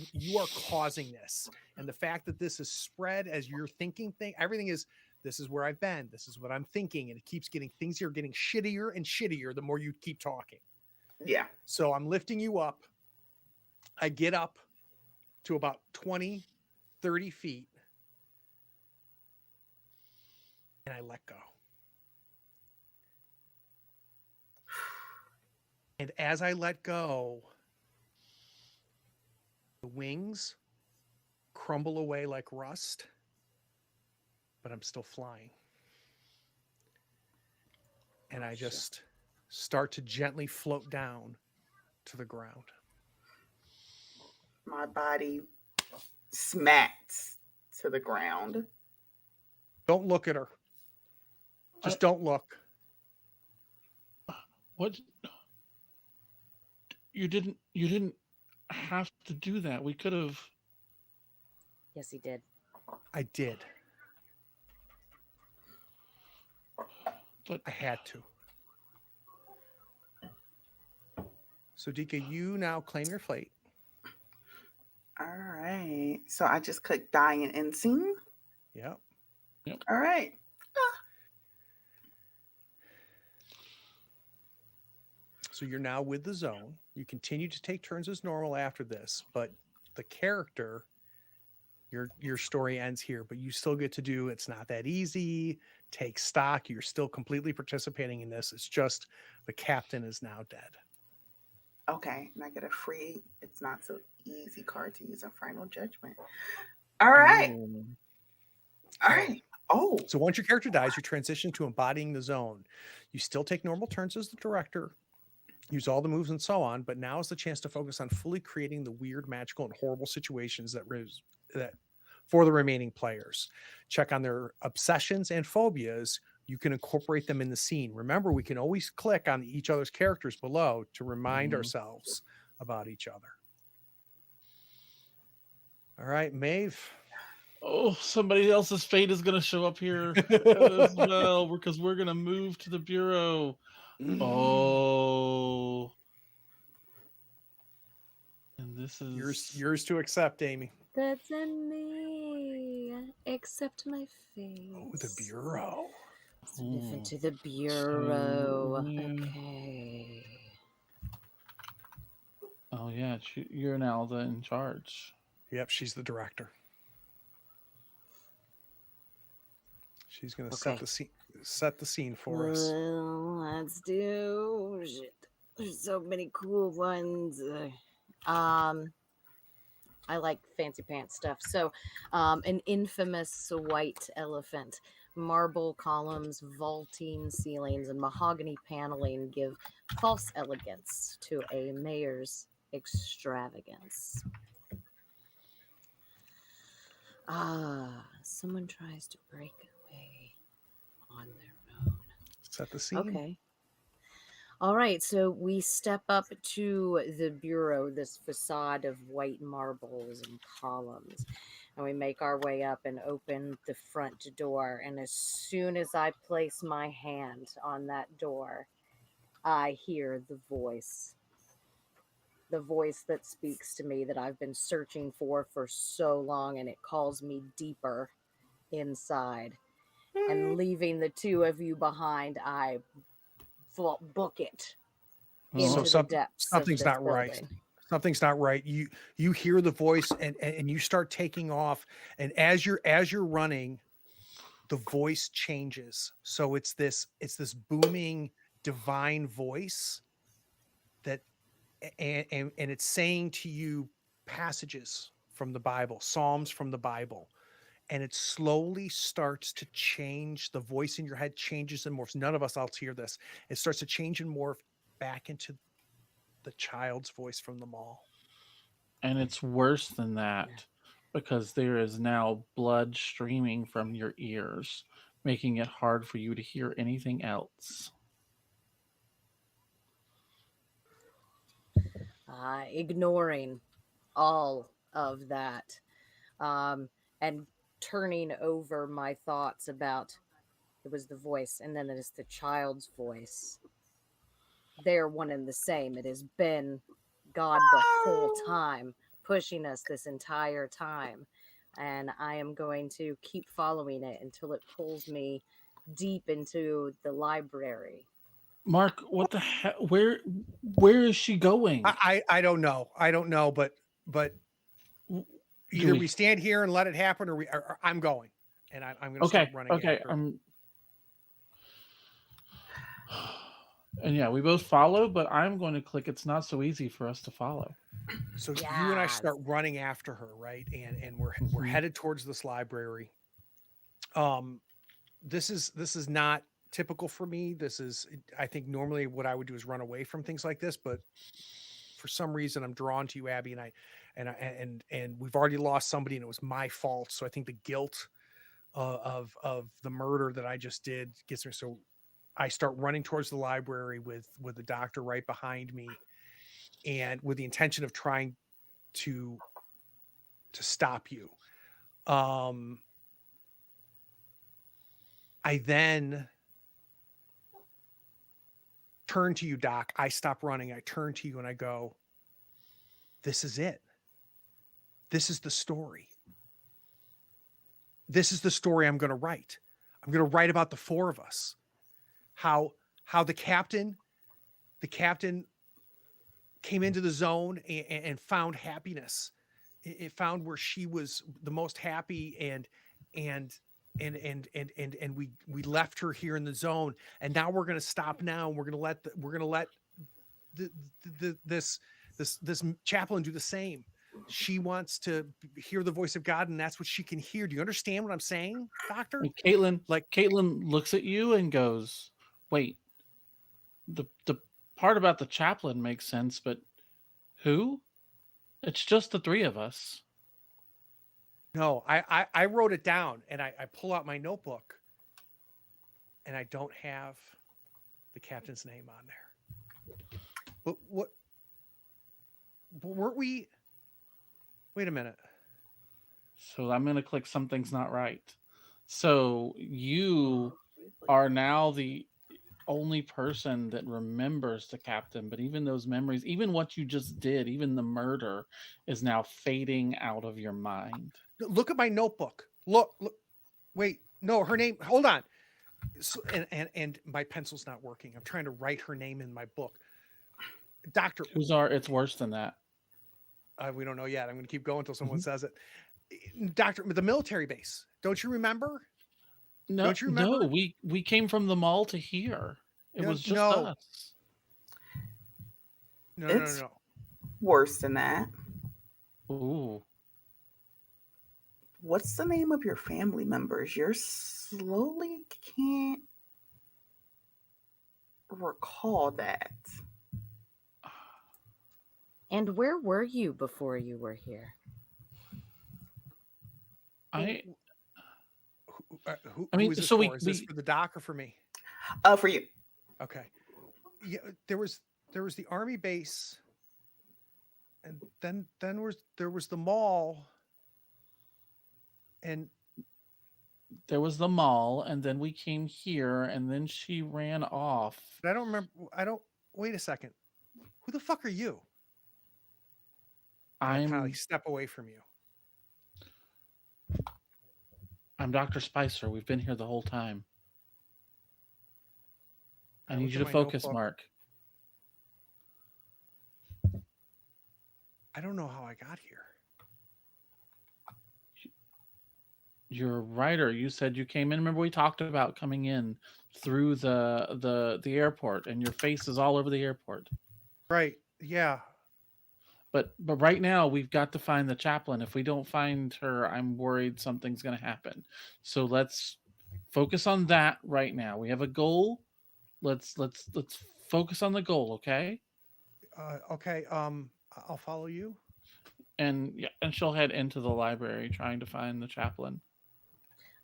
causing this, and the fact that this is spread as you're thinking everything is. This is where I've been. This is what I'm thinking, and it keeps things are getting shittier and shittier the more you keep talking. Yeah. So I'm lifting you up. I get up to about 20, 30 feet. And I let go. And as I let go, the wings crumble away like rust, but I'm still flying. And I just start to gently float down to the ground. My body smacks to the ground. Don't look at her. Just don't look. What? You didn't have to do that. We could have. Yes, he did. I did. But I had to. So Dika, you now claim your fate. All right. So I just click die and end scene. Yep. All right. So you're now with the zone. You continue to take turns as normal after this, but the character, your story ends here, but you still get to do, it's not that easy, take stock. You're still completely participating in this. It's just the captain is now dead. Okay. And I get a free, it's not so easy card to use a final judgment. All right. Ooh. All right. Oh, So once your character dies, you transition to embodying the zone. You still take normal turns as the director, use all the moves and so on, but now is the chance to focus on fully creating the weird, magical, and horrible situations that for the remaining players. Check on their obsessions and phobias. You can incorporate them in the scene. Remember, we can always click on each other's characters below to remind ourselves about each other. All right, Maeve. Oh, somebody else's fate is going to show up here as well because we're going to move to the bureau. Oh. And this is yours to accept, Amy. That's in me. Accept my fate. Oh, the bureau. Let's move into the bureau. yeah. Okay. Oh yeah, you're now in charge. Yep, she's the director. She's gonna Okay. set the scene for us. Well, let's do shit. There's so many cool ones. I like fancy pants stuff. So, an infamous white elephant, marble columns, vaulting ceilings, and mahogany paneling give false elegance to a mayor's extravagance. Someone tries to break away on their own. Set the scene. Okay. All right, so we step up to the bureau, this facade of white marbles and columns, and we make our way up and open the front door. And as soon as I place my hand on that door, I hear the voice that speaks to me that I've been searching for so long, and it calls me deeper inside. And leaving the two of you behind, I book it into the depths. Something's not right. Something's not right. You hear the voice and you start taking off, and as you're running, the voice changes. So it's this booming divine voice that and it's saying to you passages from the Bible, Psalms from the Bible. And it slowly starts to change. The voice in your head changes and morphs. None of us else hear this. It starts to change and morph back into the child's voice from the mall. And it's worse than that because there is now blood streaming from your ears, making it hard for you to hear anything else. Ignoring all of that, and turning over my thoughts about it was the voice and then it is the child's voice. They're one and the same. It has been God the whole time, pushing us this entire time. And I am going to keep following it until it pulls me deep into the library. Mark, what the heck? Where is she going? I don't know. But either we stand here and let it happen, or I'm going, and I'm going to start running. Okay. And yeah, we both follow, but I'm going to click. It's not so easy for us to follow. So you and I start running after her, right? And we're headed towards this library. This is not typical for me. This is, I think normally what I would do is run away from things like this, but for some reason I'm drawn to you, Abby, and we've already lost somebody and it was my fault. So I think the guilt of the murder that I just did gets me. So I start running towards the library with the doctor right behind me, and with the intention of trying to stop you. I then turn to you, Doc. I stop running. I turn to you and I go, this is it. This is the story. This is the story I'm going to write. I'm going to write about the four of us. How the captain came into the zone and found happiness. It found where she was the most happy, and we left her here in the zone, and now we're going to stop now, and we're going to let this chaplain do the same. She wants to hear the voice of God, and that's what she can hear. Do you understand what I'm saying, Doctor? And Caitlin, Like, Caitlin looks at you and goes, "Wait, the part about the chaplain makes sense, but who? It's just the three of us." no, I wrote it down, and I pull out my notebook, and I don't have the captain's name on there. But weren't we? Wait a minute. So I'm going to click something's not right. So you are now the only person that remembers the captain, but even those memories, even what you just did, even the murder is now fading out of your mind. Look at my notebook. Look. Wait, no, her name. Hold on. So, and my pencil's not working. I'm trying to write her name in my book. Doctor. It's worse than that. We don't know yet. I'm going to keep going until someone says it. Doctor, the military base. Don't you remember? No, Don't you remember? no, we came from the mall to here. It was just no. us. No. Worse than that. Ooh. What's the name of your family members? You're slowly can't recall that. And where were you before you were here? Who mean, is this so for? Is this for the doc or for me? For you. Okay. Yeah, there was the army base, and then there was the mall, and there was the mall, and then we came here, and then she ran off. But I don't remember. Wait a second. Who the fuck are you? I kind of like step away from you. I'm Dr. Spicer. We've been here the whole time. I need you to focus, notebook. Mark. I don't know how I got here. You're a writer. You said you came in. Remember we talked about coming in through the airport, and your face is all over the airport. Right. Yeah. But right now we've got to find the chaplain. If we don't find her, I'm worried something's going to happen. So let's focus on that right now. We have a goal. Let's focus on the goal, okay? Okay. I'll follow you. And she'll head into the library trying to find the chaplain.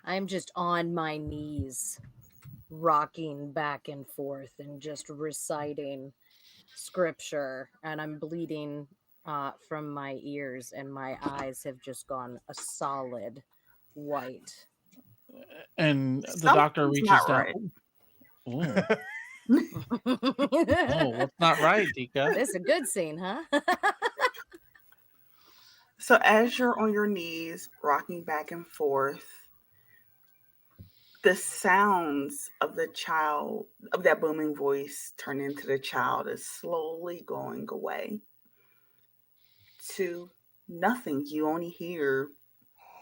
I'm just on my knees, rocking back and forth and just reciting scripture, and I'm bleeding from my ears, and my eyes have just gone a solid white. And the doctor reaches down. Right. Oh, what's not right, Dika? This is a good scene, huh? So as you're on your knees, rocking back and forth, the sounds of the child, of that booming voice turn into the child, is slowly going away to nothing. You only hear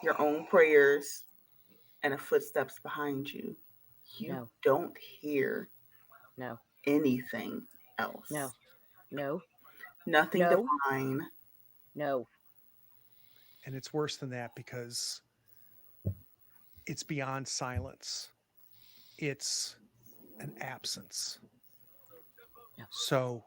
your own prayers and the footsteps behind you. You don't hear anything else. No. Nothing divine. No. And it's worse than that because it's beyond silence. It's an absence. No. So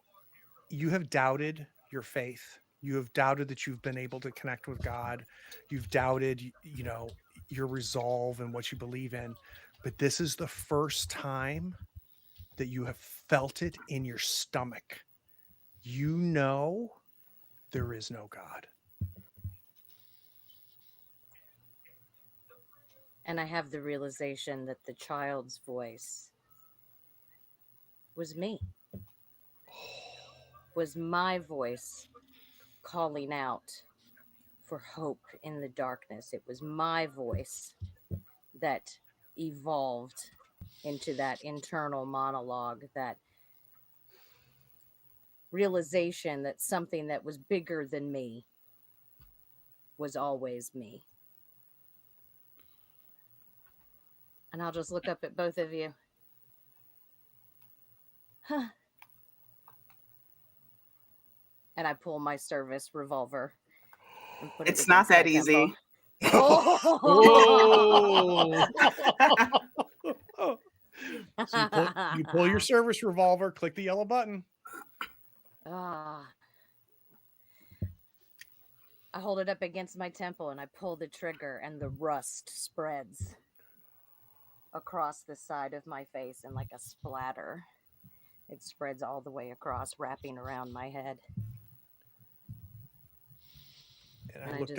you have doubted your faith. You have doubted that you've been able to connect with God. You've doubted, your resolve and what you believe in. But this is the first time that you have felt it in your stomach. You know there is no God. And I have the realization that the child's voice was me. Was my voice calling out for hope in the darkness. It was my voice that evolved into that internal monologue, that realization that something that was bigger than me was always me. And I'll just look up at both of you. Huh. And I pull my service revolver and put it It's not against that my temple. easy. Oh! So you pull your service revolver, click the yellow button. Ah. I hold it up against my temple and I pull the trigger, and the rust spreads across the side of my face in like a splatter. It spreads all the way across, wrapping around my head. And And I I look just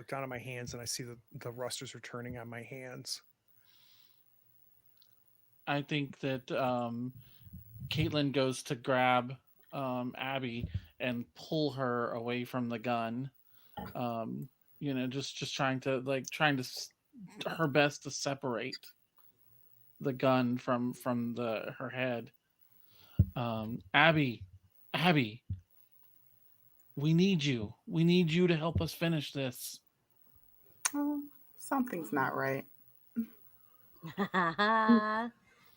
down at my hands, and I see the rust is returning on my hands. I think that Caitlin goes to grab Abby and pull her away from the gun. Just trying to her best to separate the gun from her head. Abby, we need you. We need you to help us finish this. Oh, something's not right.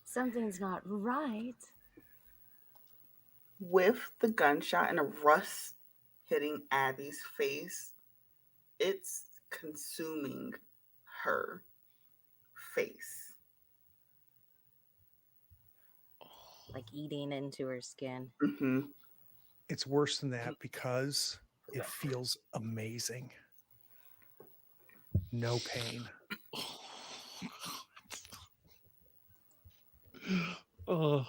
something's not right. With the gunshot and the rust hitting Abby's face, it's consuming her face. Like eating into her skin. Mm-hmm. It's worse than that because it feels amazing. No pain. Oh.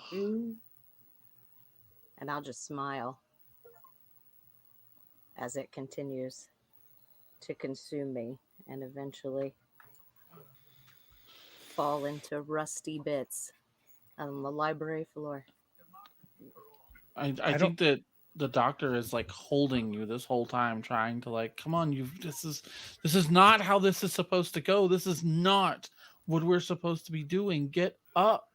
And I'll just smile as it continues to consume me and eventually fall into rusty bits on the library floor. I think that the doctor is like holding you this whole time, trying to like, come on, this is not how this is supposed to go. This is not what we're supposed to be doing. Get up.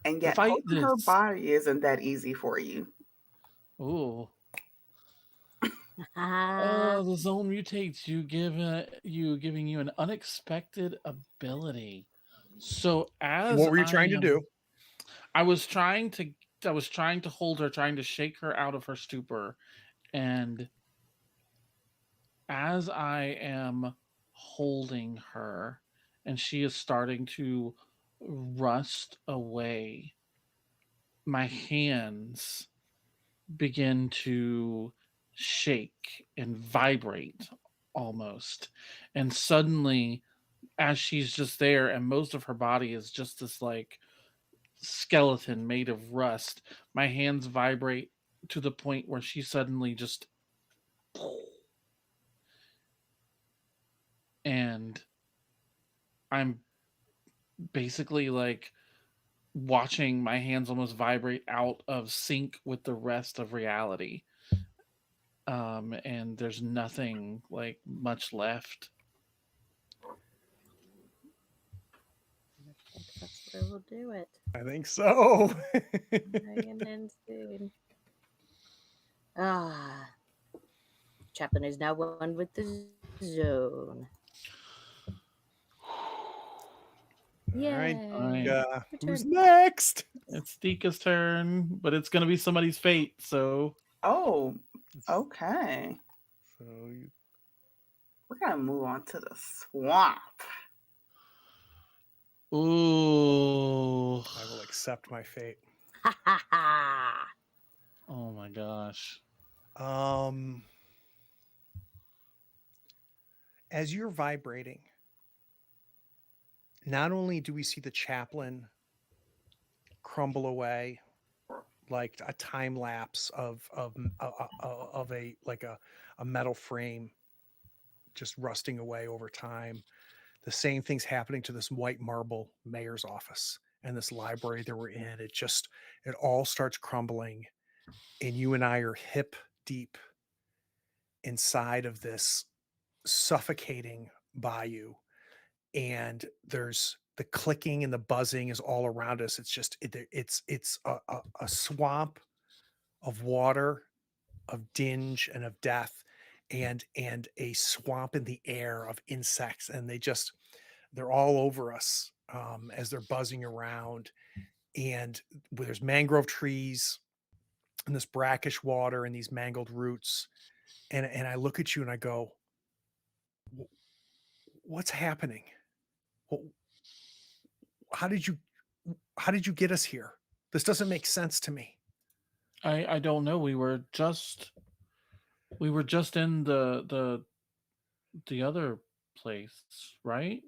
And yet, Fight holding her this. body isn't that easy for you. Ooh. The zone mutates. Giving you an unexpected ability. So what were you trying to do? I was trying to hold her, trying to shake her out of her stupor, and as I am holding her, and she is starting to rust away, my hands begin to shake and vibrate almost. And suddenly, as she's just there and most of her body is just this like skeleton made of rust, my hands vibrate to the point where she suddenly just, and I'm basically like watching my hands almost vibrate out of sync with the rest of reality. And there's nothing like much left. I think that's where we'll do it. I think so. Dragon ends soon. Chaplain is now one with the zone. All right. Yay. Who's next? It's Dika's turn, but it's gonna be somebody's fate. So Oh, okay. So We're gonna move on to the swamp. ooh, I will accept my fate. Ha ha ha. Oh my gosh. As you're vibrating, not only do we see the chaplain crumble away like a time lapse of a like a metal frame just rusting away over time, the same thing's happening to this white marble mayor's office and this library that we're in. It all starts crumbling, and you and I are hip deep inside of this suffocating bayou, and there's the clicking and the buzzing is all around us. It's a swamp of water, of dinge, and of death, and a swamp in the air of insects, and they're all over us as they're buzzing around. And there's mangrove trees and this brackish water and these mangled roots, and I look at you and I go, What's happening? Wh- How did you get us here? This doesn't make sense to me. I don't know. We were just in the other place, right?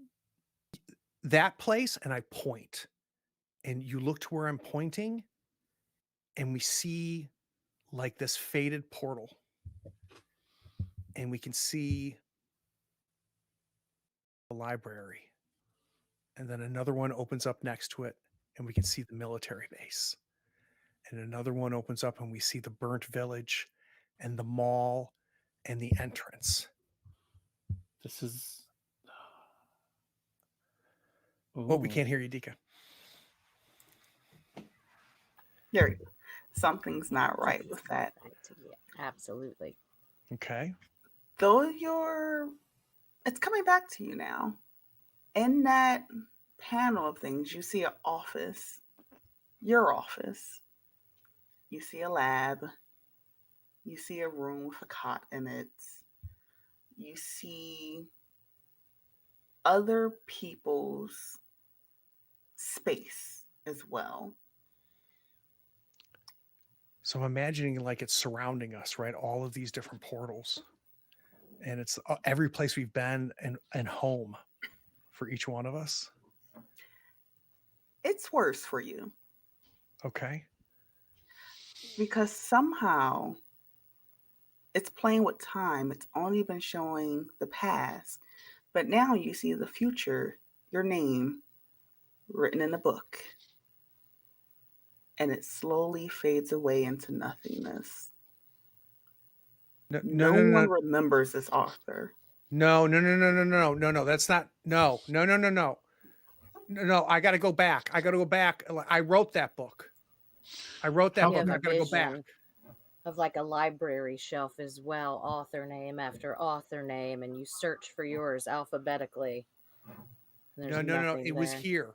That place, and I point, and you look to where I'm pointing, and we see like this faded portal, and we can see the library, and then another one opens up next to it, and we can see the military base, and another one opens up, and we see the burnt village, and the mall, and the entrance. This is. Oh, we Ooh. can't hear you, Dika. There you go. Something's not right with that. Yeah, absolutely. Okay. Though it's coming back to you now. In that panel of things, you see an office, your office. You see a lab. You see a room with a cot in it. You see other people's space as well. So I'm imagining like it's surrounding us, right? All of these different portals. And it's every place we've been and home for each one of us. It's worse for you Okay. because somehow it's playing with time. It's only been showing the past, but now you see the future, your name written in a book, and it slowly fades away into nothingness. No, No one remembers this author. No. That's not. No. I got to go back. I wrote that book. I got to go back. Of like a library shelf as well, author name after author name, and you search for yours alphabetically. No. It was here.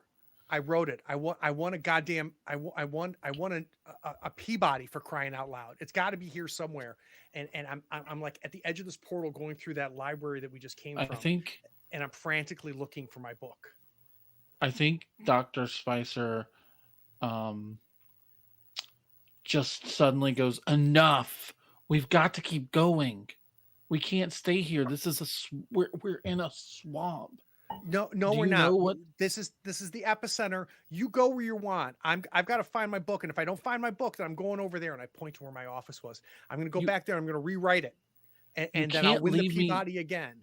I wrote it. I want a goddamn. I want a Peabody, for crying out loud. It's got to be here somewhere. And I'm like at the edge of this portal going through that library that we just came from. And I'm frantically looking for my book. I think Dr. Spicer just suddenly goes, enough. We've got to keep going. We can't stay here. This is we're in a swamp. No, we're not. This is the epicenter. You go where you want. I've got to find my book, and if I don't find my book, then I'm going over there. And I point to where my office was. I'm going to go back there. I'm going to rewrite it, and then I'll win the Peabody again.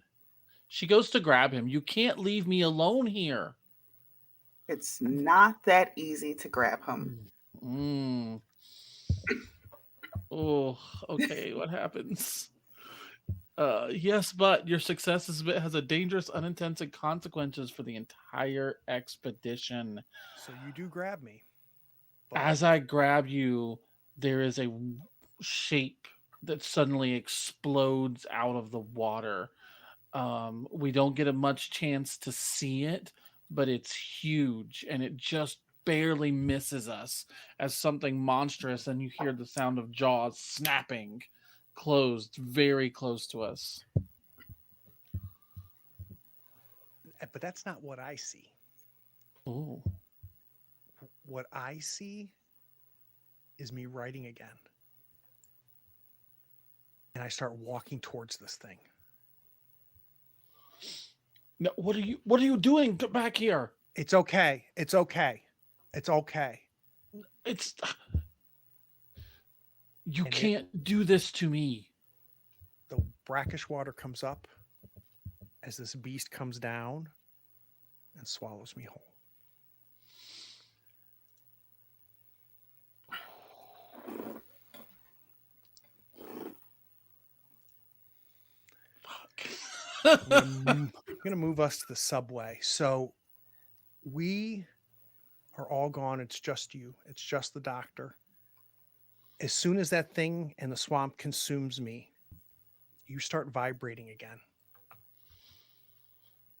She goes to grab him. You can't leave me alone here. It's not that easy to grab him. Oh, okay. What happens? Yes, but your success has a dangerous unintended consequences for the entire expedition. So you do grab me. As I grab you, there is a shape that suddenly explodes out of the water. We don't get a much chance to see it, but it's huge, and it just barely misses us as something monstrous, and you hear the sound of jaws snapping closed very close to us. But that's not what I see. Oh. What I see is me writing again. And I start walking towards this thing. No, what are you doing? Get back here. It's okay. You can't do this to me. The brackish water comes up as this beast comes down and swallows me whole. I'm going to move us to the subway. So we are all gone. It's just you. It's just the doctor. As soon as that thing in the swamp consumes me, you start vibrating again.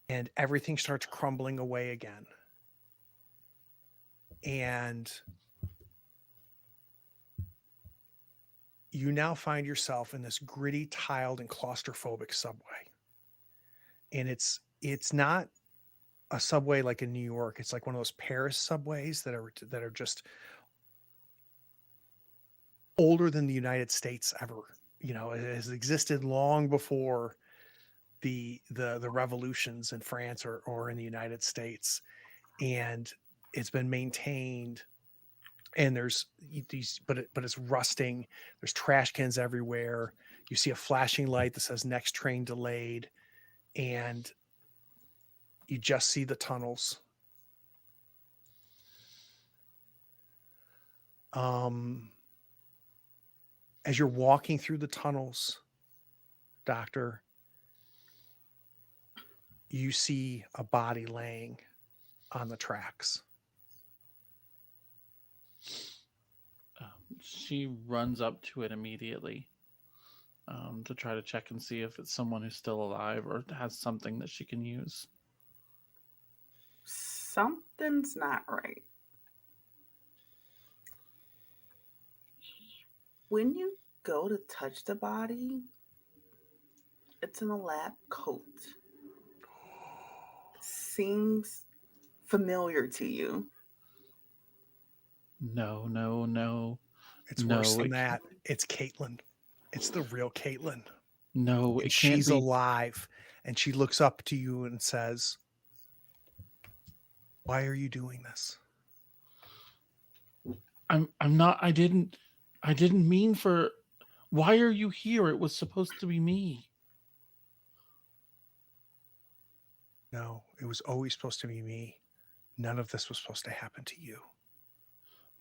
And everything starts crumbling away again. And you now find yourself in this gritty, tiled, and claustrophobic subway. and it's not a subway like in New York. It's like one of those Paris subways that are just older than the United States ever. You know, it has existed long before the revolutions in France or in the United States, and it's been maintained. And there's these, but it's rusting. There's trash cans everywhere. You see a flashing light that says "Next train delayed," and you just see the tunnels. As you're walking through the tunnels, Doctor, you see a body laying on the tracks. She runs up to it immediately to try to check and see if it's someone who's still alive or has something that she can use. Something's not right. When you go to touch the body, it's in a lab coat. Seems familiar to you. No, no, no. It's No, worse than it that. It's Caitlin. It's the real Caitlin. No, And it can't she's be. alive. And she looks up to you and says, "Why are you doing this?" I'm not. I didn't mean for. Why are you here? It was supposed to be me. No, it was always supposed to be me. None of this was supposed to happen to you.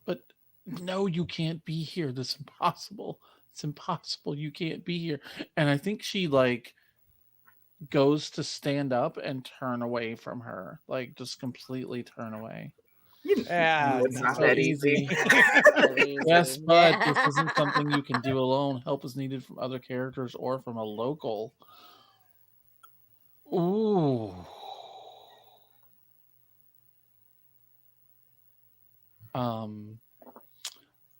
But no, you can't be here. That's impossible. It's impossible. You can't be here. And I think she like goes to stand up and turn away from her, like just completely turn away. You know it's Not not so that easy. easy. So easy. Yes, but this isn't something you can do alone. Help is needed from other characters or from a local. Ooh. Um,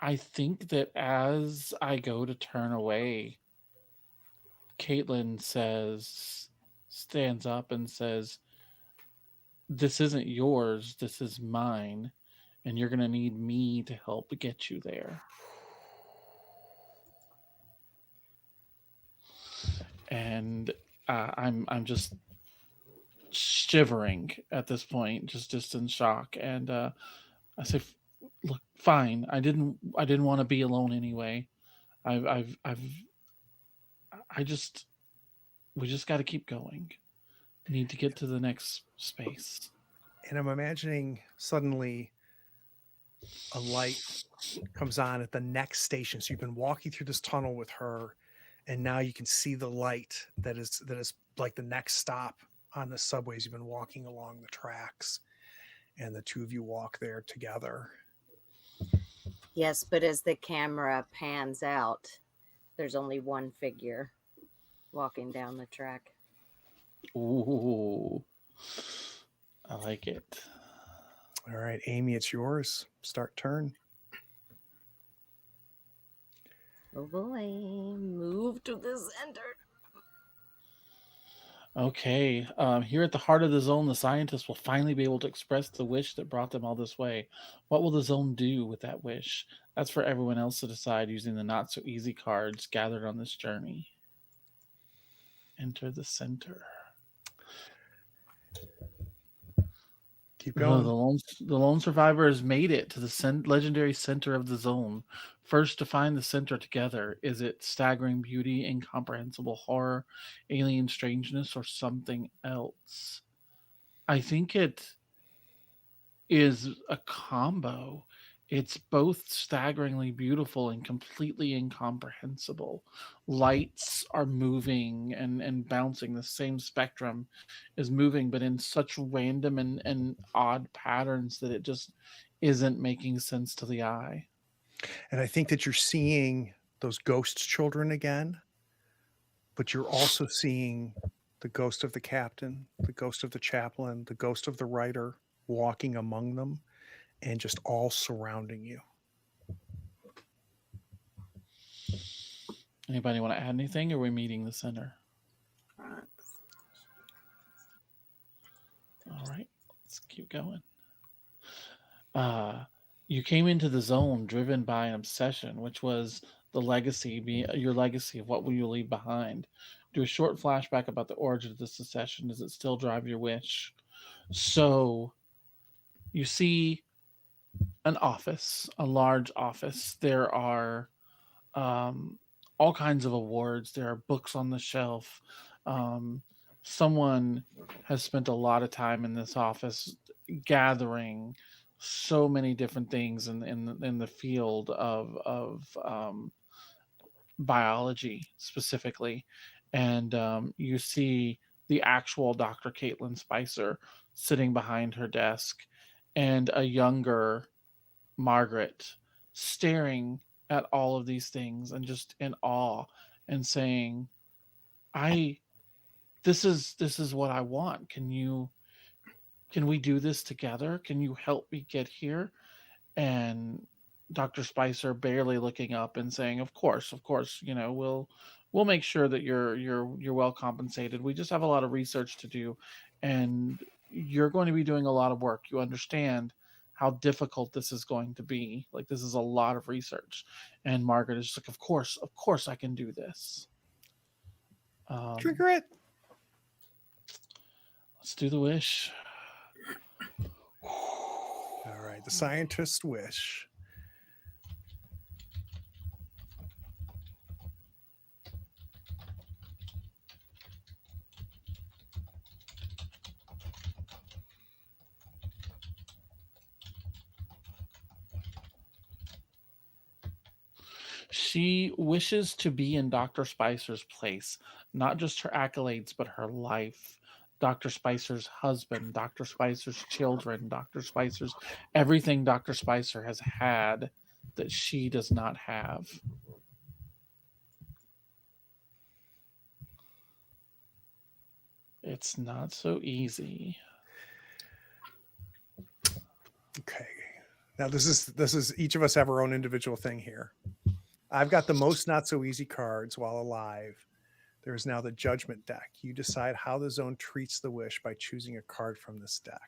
I think that as I go to turn away, Caitlin stands up and says, "This isn't yours, this is mine, and you're going to need me to help get you there." And I'm just shivering at this point, just in shock. And I say, "Look, fine. I didn't want to be alone anyway. I've I just we just got to keep going. Need to get to the next space." And I'm imagining suddenly a light comes on at the next station. So you've been walking through this tunnel with her, and now you can see the light that is like the next stop on the subways. You've been walking along the tracks, and the two of you walk there together. Yes, but as the camera pans out, there's only one figure walking down the track. Ooh, I like it. All right, Amy, it's yours. Start turn. Oh boy, move to the center. Okay, here at the heart of the zone, the scientists will finally be able to express the wish that brought them all this way. What will the zone do with that wish? That's for everyone else to decide using the not so easy cards gathered on this journey. Enter the center. Keep The going. lone survivor has made it to the legendary center of the zone. First, to find the center together. Is it staggering beauty, incomprehensible horror, alien strangeness, or something else? I think it is a combo. It's both staggeringly beautiful and completely incomprehensible. Lights are moving and bouncing. The same spectrum is moving, but in such random and odd patterns that it just isn't making sense to the eye. And I think that you're seeing those ghost children again, but you're also seeing the ghost of the captain, the ghost of the chaplain, the ghost of the writer walking among them and just all surrounding you. Anybody want to add anything? Or are we meeting the center? Right. going. You came into the zone driven by an obsession, which was your legacy of what will you leave behind. Do a short flashback about the origin of this obsession. Does it still drive your wish? So you see an office, a large office. There are all kinds of awards. There are books on the shelf. Um, Someone has spent a lot of time in this office gathering so many different things in the field of biology specifically, and you see the actual Dr. Caitlin Spicer sitting behind her desk, and a younger Margaret staring at all of these things and just in awe and saying, I this is what I want. Can we do this together? Can you help me get here? And Dr. Spicer barely looking up and saying, of course, you know, we'll make sure that you're well compensated. We just have a lot of research to do, and you're going to be doing a lot of work. You understand how difficult this is going to be. Like, this is a lot of research. And Margaret is just like, of course I can do this. Trigger it. Let's do the wish. All right, the scientist's wish. She wishes to be in Dr. Spicer's place, not just her accolades, but her life. Dr. Spicer's husband, Dr. Spicer's children, Dr. Spicer's everything Dr. Spicer has had that she does not have. It's not so easy. Okay. Now this is each of us have our own individual thing here. I've got the most not so easy cards while alive. There is now the judgment deck. You decide how the zone treats the wish by choosing a card from this deck.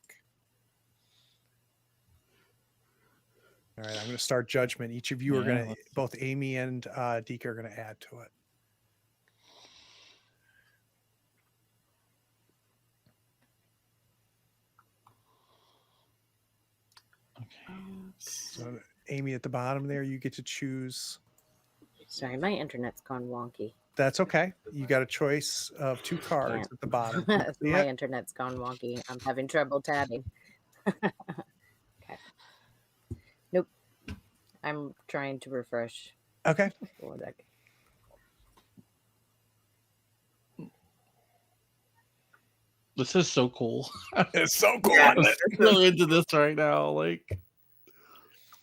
All right, I'm going to start judgment. Each of you are going to, both Amy and Deke are going to add to it. Okay. So Amy at the bottom there, you get to choose. Sorry, my internet's gone wonky. That's okay. You got a choice of two cards at the bottom. My internet's gone wonky. I'm having trouble tabbing. Okay. Nope. I'm trying to refresh. Okay. This is so cool. It's so cool. I'm really into this right now. Like,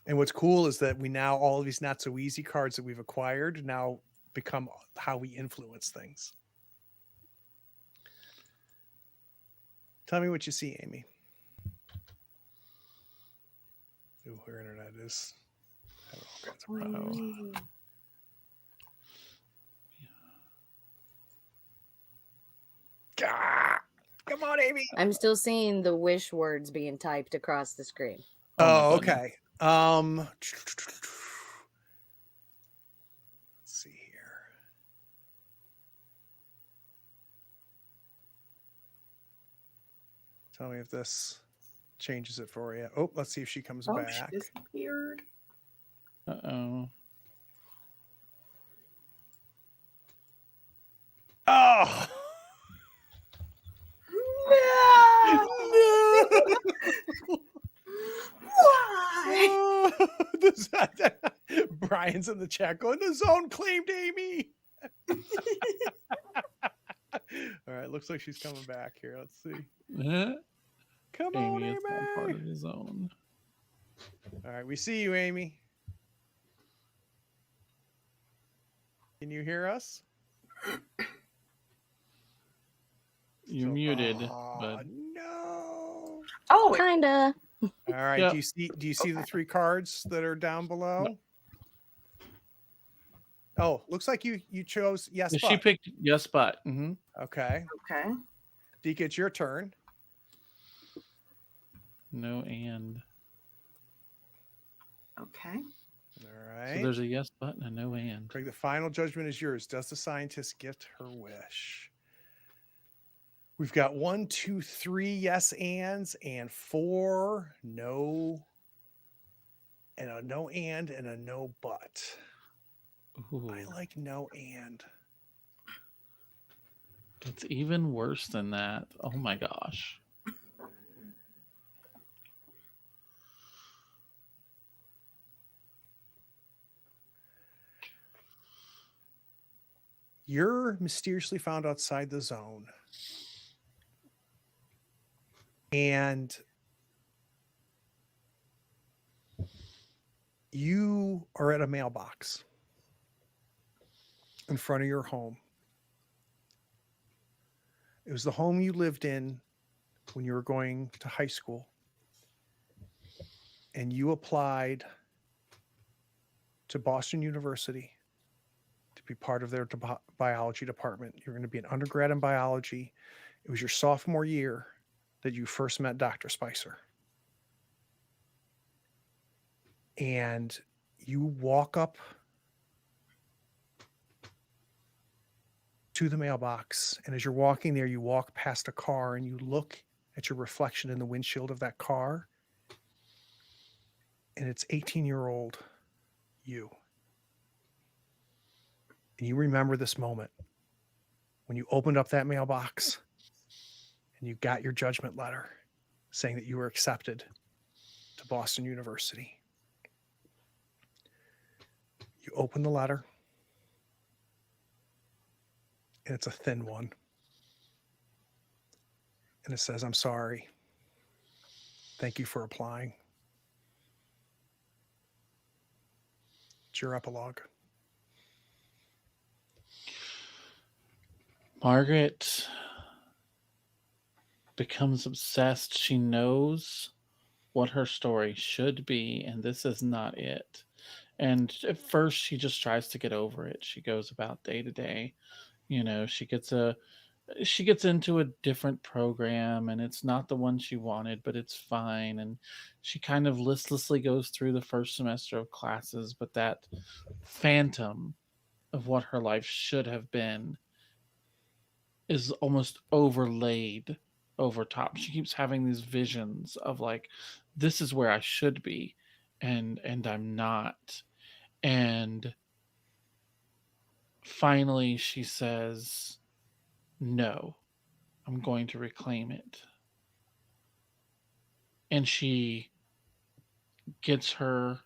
and what's cool is that we now, all of these not so easy cards that we've acquired now become how we influence things. Tell me what you see, Amy. Ooh, her internet is having all kinds of problems. Come on, Amy. I'm still seeing the wish words being typed across the screen. Oh, okay. Let's see here. Tell me if this changes it for you. Oh, let's see if she comes back. She disappeared. Uh-oh. Oh! No! Why? Brian's in the chat going, the zone claimed Amy. All right, looks like she's coming back here. Let's see. Come on, Amy. Is not part of the zone. All right, we see you, Amy. Can you hear us? You're muted, but no. Oh, Kinda. All right. Yep. Do you see the three cards that are down below? No. Oh, looks like you chose yes. She But. picked yes, but. Mm-hmm. Okay. okay. Deke, it's your turn. No and. Okay. All So right. there's a yes button and no and. Craig, the final judgment is yours. Does the scientist get her wish? We've got 1, 2, 3 yes ands and 4 no, and a no and a no but. Ooh, I like no and. it's even worse than that. Oh my gosh. You're mysteriously found outside the zone. And you are at a mailbox in front of your home. It was the home you lived in when you were going to high school. And you applied to Boston University to be part of their biology department. You're going to be an undergrad in biology. It was your sophomore year that you first met Dr. Spicer. And you walk up to the mailbox. And as you're walking there, you walk past a car and you look at your reflection in the windshield of that car. And it's 18-year-old you. And you remember this moment when you opened up that mailbox and you got your judgment letter saying that you were accepted to Boston University. You open the letter, and it's a thin one. And it says, "I'm sorry. Thank you for applying." It's your epilogue. Margaret becomes obsessed. She knows what her story should be, and this is not it. And at first, she just tries to get over it. She goes about day to day. You know, she gets into a different program, and it's not the one she wanted, but it's fine. And she kind of listlessly goes through the first semester of classes, but that phantom of what her life should have been is almost overlaid over top. She keeps having these visions of like, this is where I should be, and I'm not. And finally she says, no, I'm going to reclaim it. And she gets her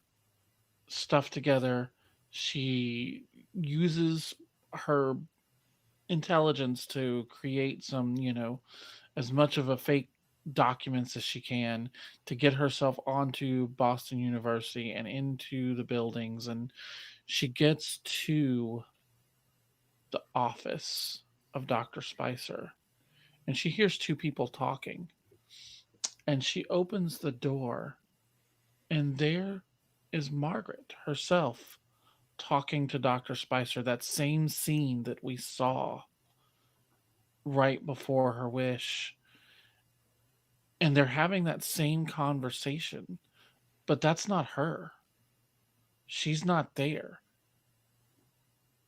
stuff together. She uses her intelligence to create some, as much of a fake documents as she can to get herself onto Boston University and into the buildings. And she gets to the office of Dr. Spicer and she hears two people talking. And she opens the door, and there is Margaret herself talking to Dr. Spicer, that same scene that we saw right before her wish. And they're having that same conversation, but that's not her. She's not there.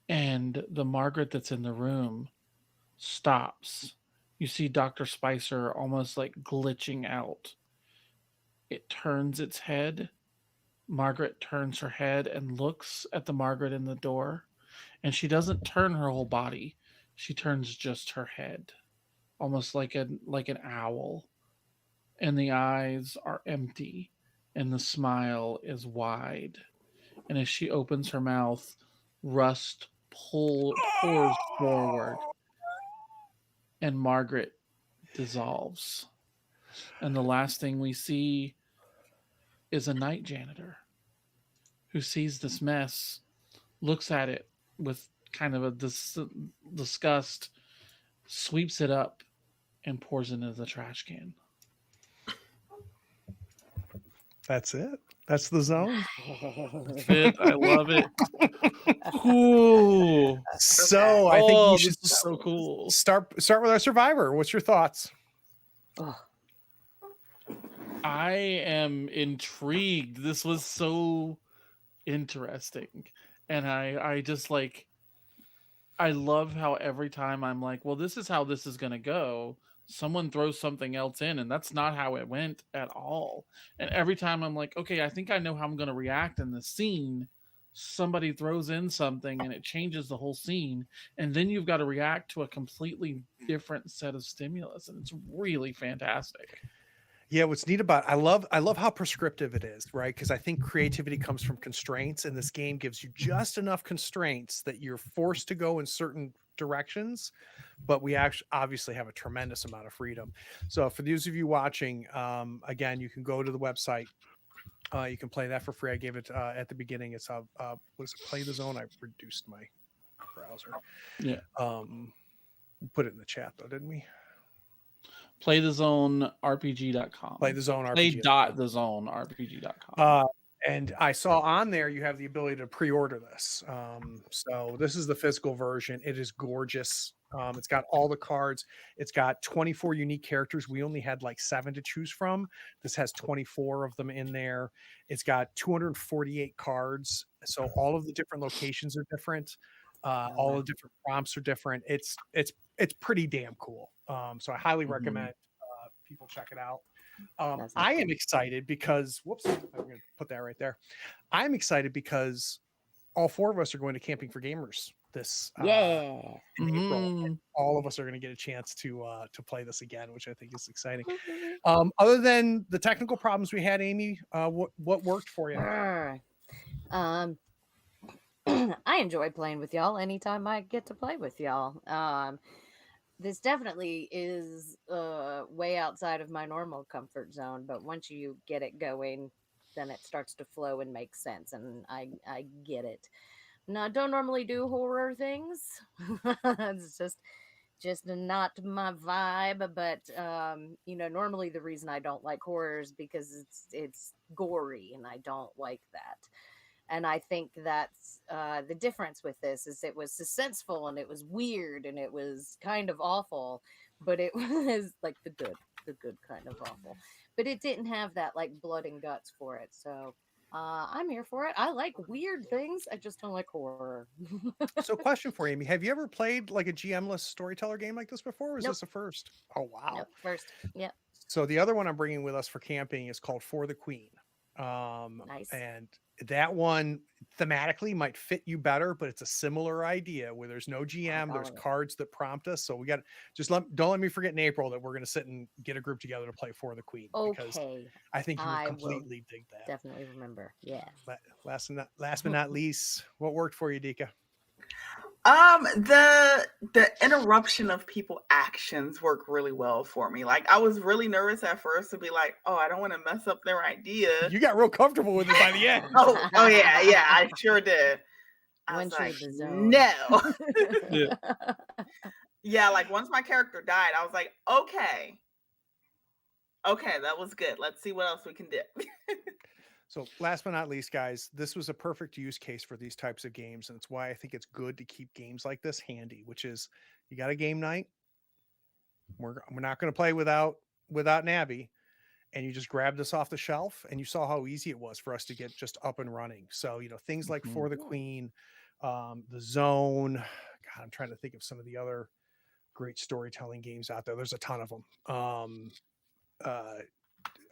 And the Margaret that's in the room stops. You see Dr. Spicer almost like glitching out. It turns its head. Margaret turns her head and looks at the Margaret in the door. And she doesn't turn her whole body. She turns just her head, almost like an owl. And the eyes are empty, and the smile is wide. And as she opens her mouth, rust pours forward, and Margaret dissolves. And the last thing we see is a night janitor who sees this mess, looks at it with kind of a disgust, sweeps it up, and pours it into the trash can. That's it. That's the zone. That's it. I love it. Ooh. So I think you should this is so cool. start with our survivor. What's your thoughts? Oh. I am intrigued. This was so interesting. And I just like I love how every time I'm like, well, this is how this is going to go. Someone throws something else in, and that's not how it went at all. And every time I'm like, okay, I think I know how I'm going to react in this scene. Somebody throws in something and it changes the whole scene. And then you've got to react to a completely different set of stimulus. And it's really fantastic. Yeah, what's neat about I love how prescriptive it is, right? Because I think creativity comes from constraints, and this game gives you just enough constraints that you're forced to go in certain directions, but we actually obviously have a tremendous amount of freedom. So for those of you watching, again, you can go to the website. You can play that for free. I gave it at the beginning. It's was it Play the Zone? I reduced my browser. Yeah. We put it in the chat though, didn't we? PlayTheZoneRPG.com. Play the Zone Play RPG. .thezonerpg.com. And I saw on there you have the ability to pre-order this. So this is the physical version. It is gorgeous. It's got all the cards. It's got 24 unique characters. We only had like 7 to choose from. This has 24 of them in there. It's got 248 cards. So all of the different locations are different. All the different prompts are different. It's pretty damn cool. So I highly recommend people check it out. I am excited because whoops, I'm going to put that right there. I'm excited because all 4 of us are going to Camping for Gamers this in April. And all of us are going to get a chance to play this again, which I think is exciting. Other than the technical problems we had, Amy, what worked for you? I enjoy playing with y'all anytime I get to play with y'all. This definitely is way outside of my normal comfort zone, but once you get it going, then it starts to flow and make sense, and I get it. Now, I don't normally do horror things. It's just not my vibe, but normally the reason I don't like horror is because it's gory, and I don't like that. And I think that's the difference with this is it was suspenseful and it was weird and it was kind of awful, but it was like the good kind of awful. But it didn't have that like blood and guts for it. So I'm here for it. I like weird things. I just don't like horror. So question for you, Amy. Have you ever played like a GMless storyteller game like this before? Or is this a first? Oh, wow. Nope, first. Yep. So the other one I'm bringing with us for camping is called For the Queen. Nice. And that one thematically might fit you better, but it's a similar idea where there's no GM, there's cards that prompt us. So we got don't let me forget in April that we're going to sit and get a group together to play For the Queen. Because I think you would completely dig that. Definitely remember. Yeah. Last but not least, what worked for you, Dika? The interruption of people actions work really well for me. Like I was really nervous at first to be like, oh, I don't want to mess up their idea. You got real comfortable with it by the end. oh yeah, I sure did. I was like, no. Yeah, like once my character died, I was like, okay, that was good. Let's see what else we can do. So last but not least, guys, this was a perfect use case for these types of games. And it's why I think it's good to keep games like this handy, which is you got a game night. We're not going to play without Nabby. And you just grab this off the shelf and you saw how easy it was for us to get just up and running. So, things like For the Queen, The Zone. God, I'm trying to think of some of the other great storytelling games out there. There's a ton of them.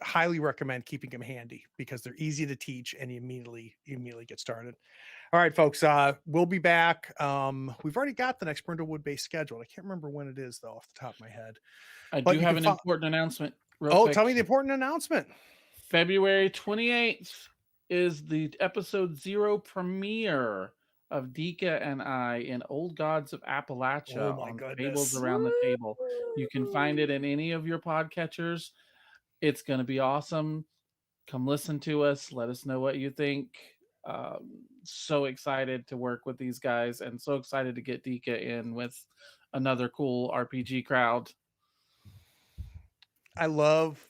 Highly recommend keeping them handy because they're easy to teach and you immediately get started. All right, folks, we'll be back. We've already got the next Brindlewood base scheduled. I can't remember when it is though off the top of my head. I do have an important announcement. Quick. Tell me the important announcement. February 28th is the episode 0 premiere of Dika and I in Old Gods of Appalachia on Fables Around the Table. You can find it in any of your podcatchers. It's going to be awesome. Come listen to us. Let us know what you think. So excited to work with these guys and so excited to get Dika in with another cool RPG crowd. I love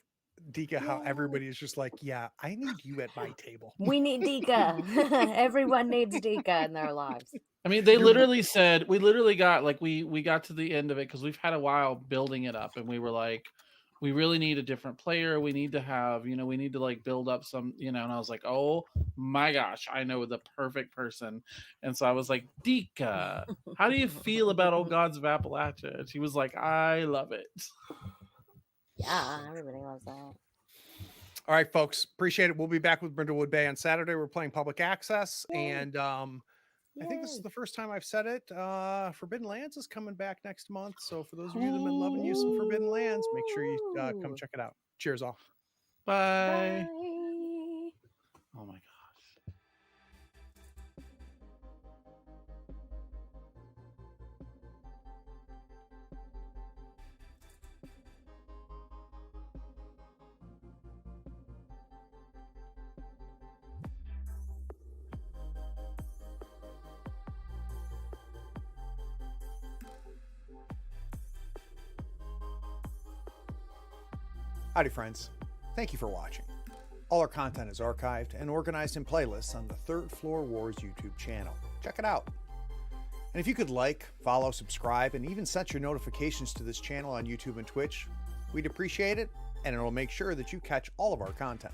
Dika, how everybody is just like, yeah, I need you at my table. We need Dika. Everyone needs Dika in their lives. I mean, they literally said, we literally got like, we got to the end of it because we've had a while building it up and we were like, we really need a different player. We need to have, we need to like build up some, and I was like, oh my gosh, I know the perfect person. And so I was like, Dika, how do you feel about Old Gods of Appalachia? And she was like, I love it. Yeah, everybody loves that. All right, folks, appreciate it. We'll be back with Brindlewood Bay on Saturday. We're playing public access. Yay. And I think this is Yay. the first time I've said it. Forbidden Lands is coming back next month. So for those of you that have been loving you some Forbidden Lands, make sure you come check it out. Cheers all. Bye. Bye. Oh my gosh. Howdy, friends. Thank you for watching. All our content is archived and organized in playlists on the Third Floor Wars YouTube channel. Check it out. And if you could like, follow, subscribe, and even set your notifications to this channel on YouTube and Twitch, we'd appreciate it, and it'll make sure that you catch all of our content.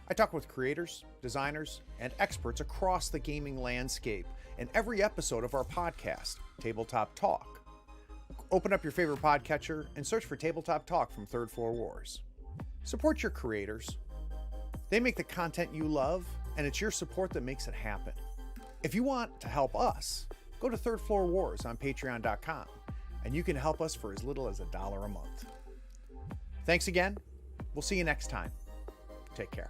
I talk with creators, designers, and experts across the gaming landscape in every episode of our podcast, Tabletop Talk. Open up your favorite podcatcher and search for Tabletop Talk from Third Floor Wars. Support your creators. They make the content you love, and it's your support that makes it happen. If you want to help us, go to Third Floor Wars on patreon.com, and you can help us for as little as $1 a month. Thanks again. We'll see you next time. Take care.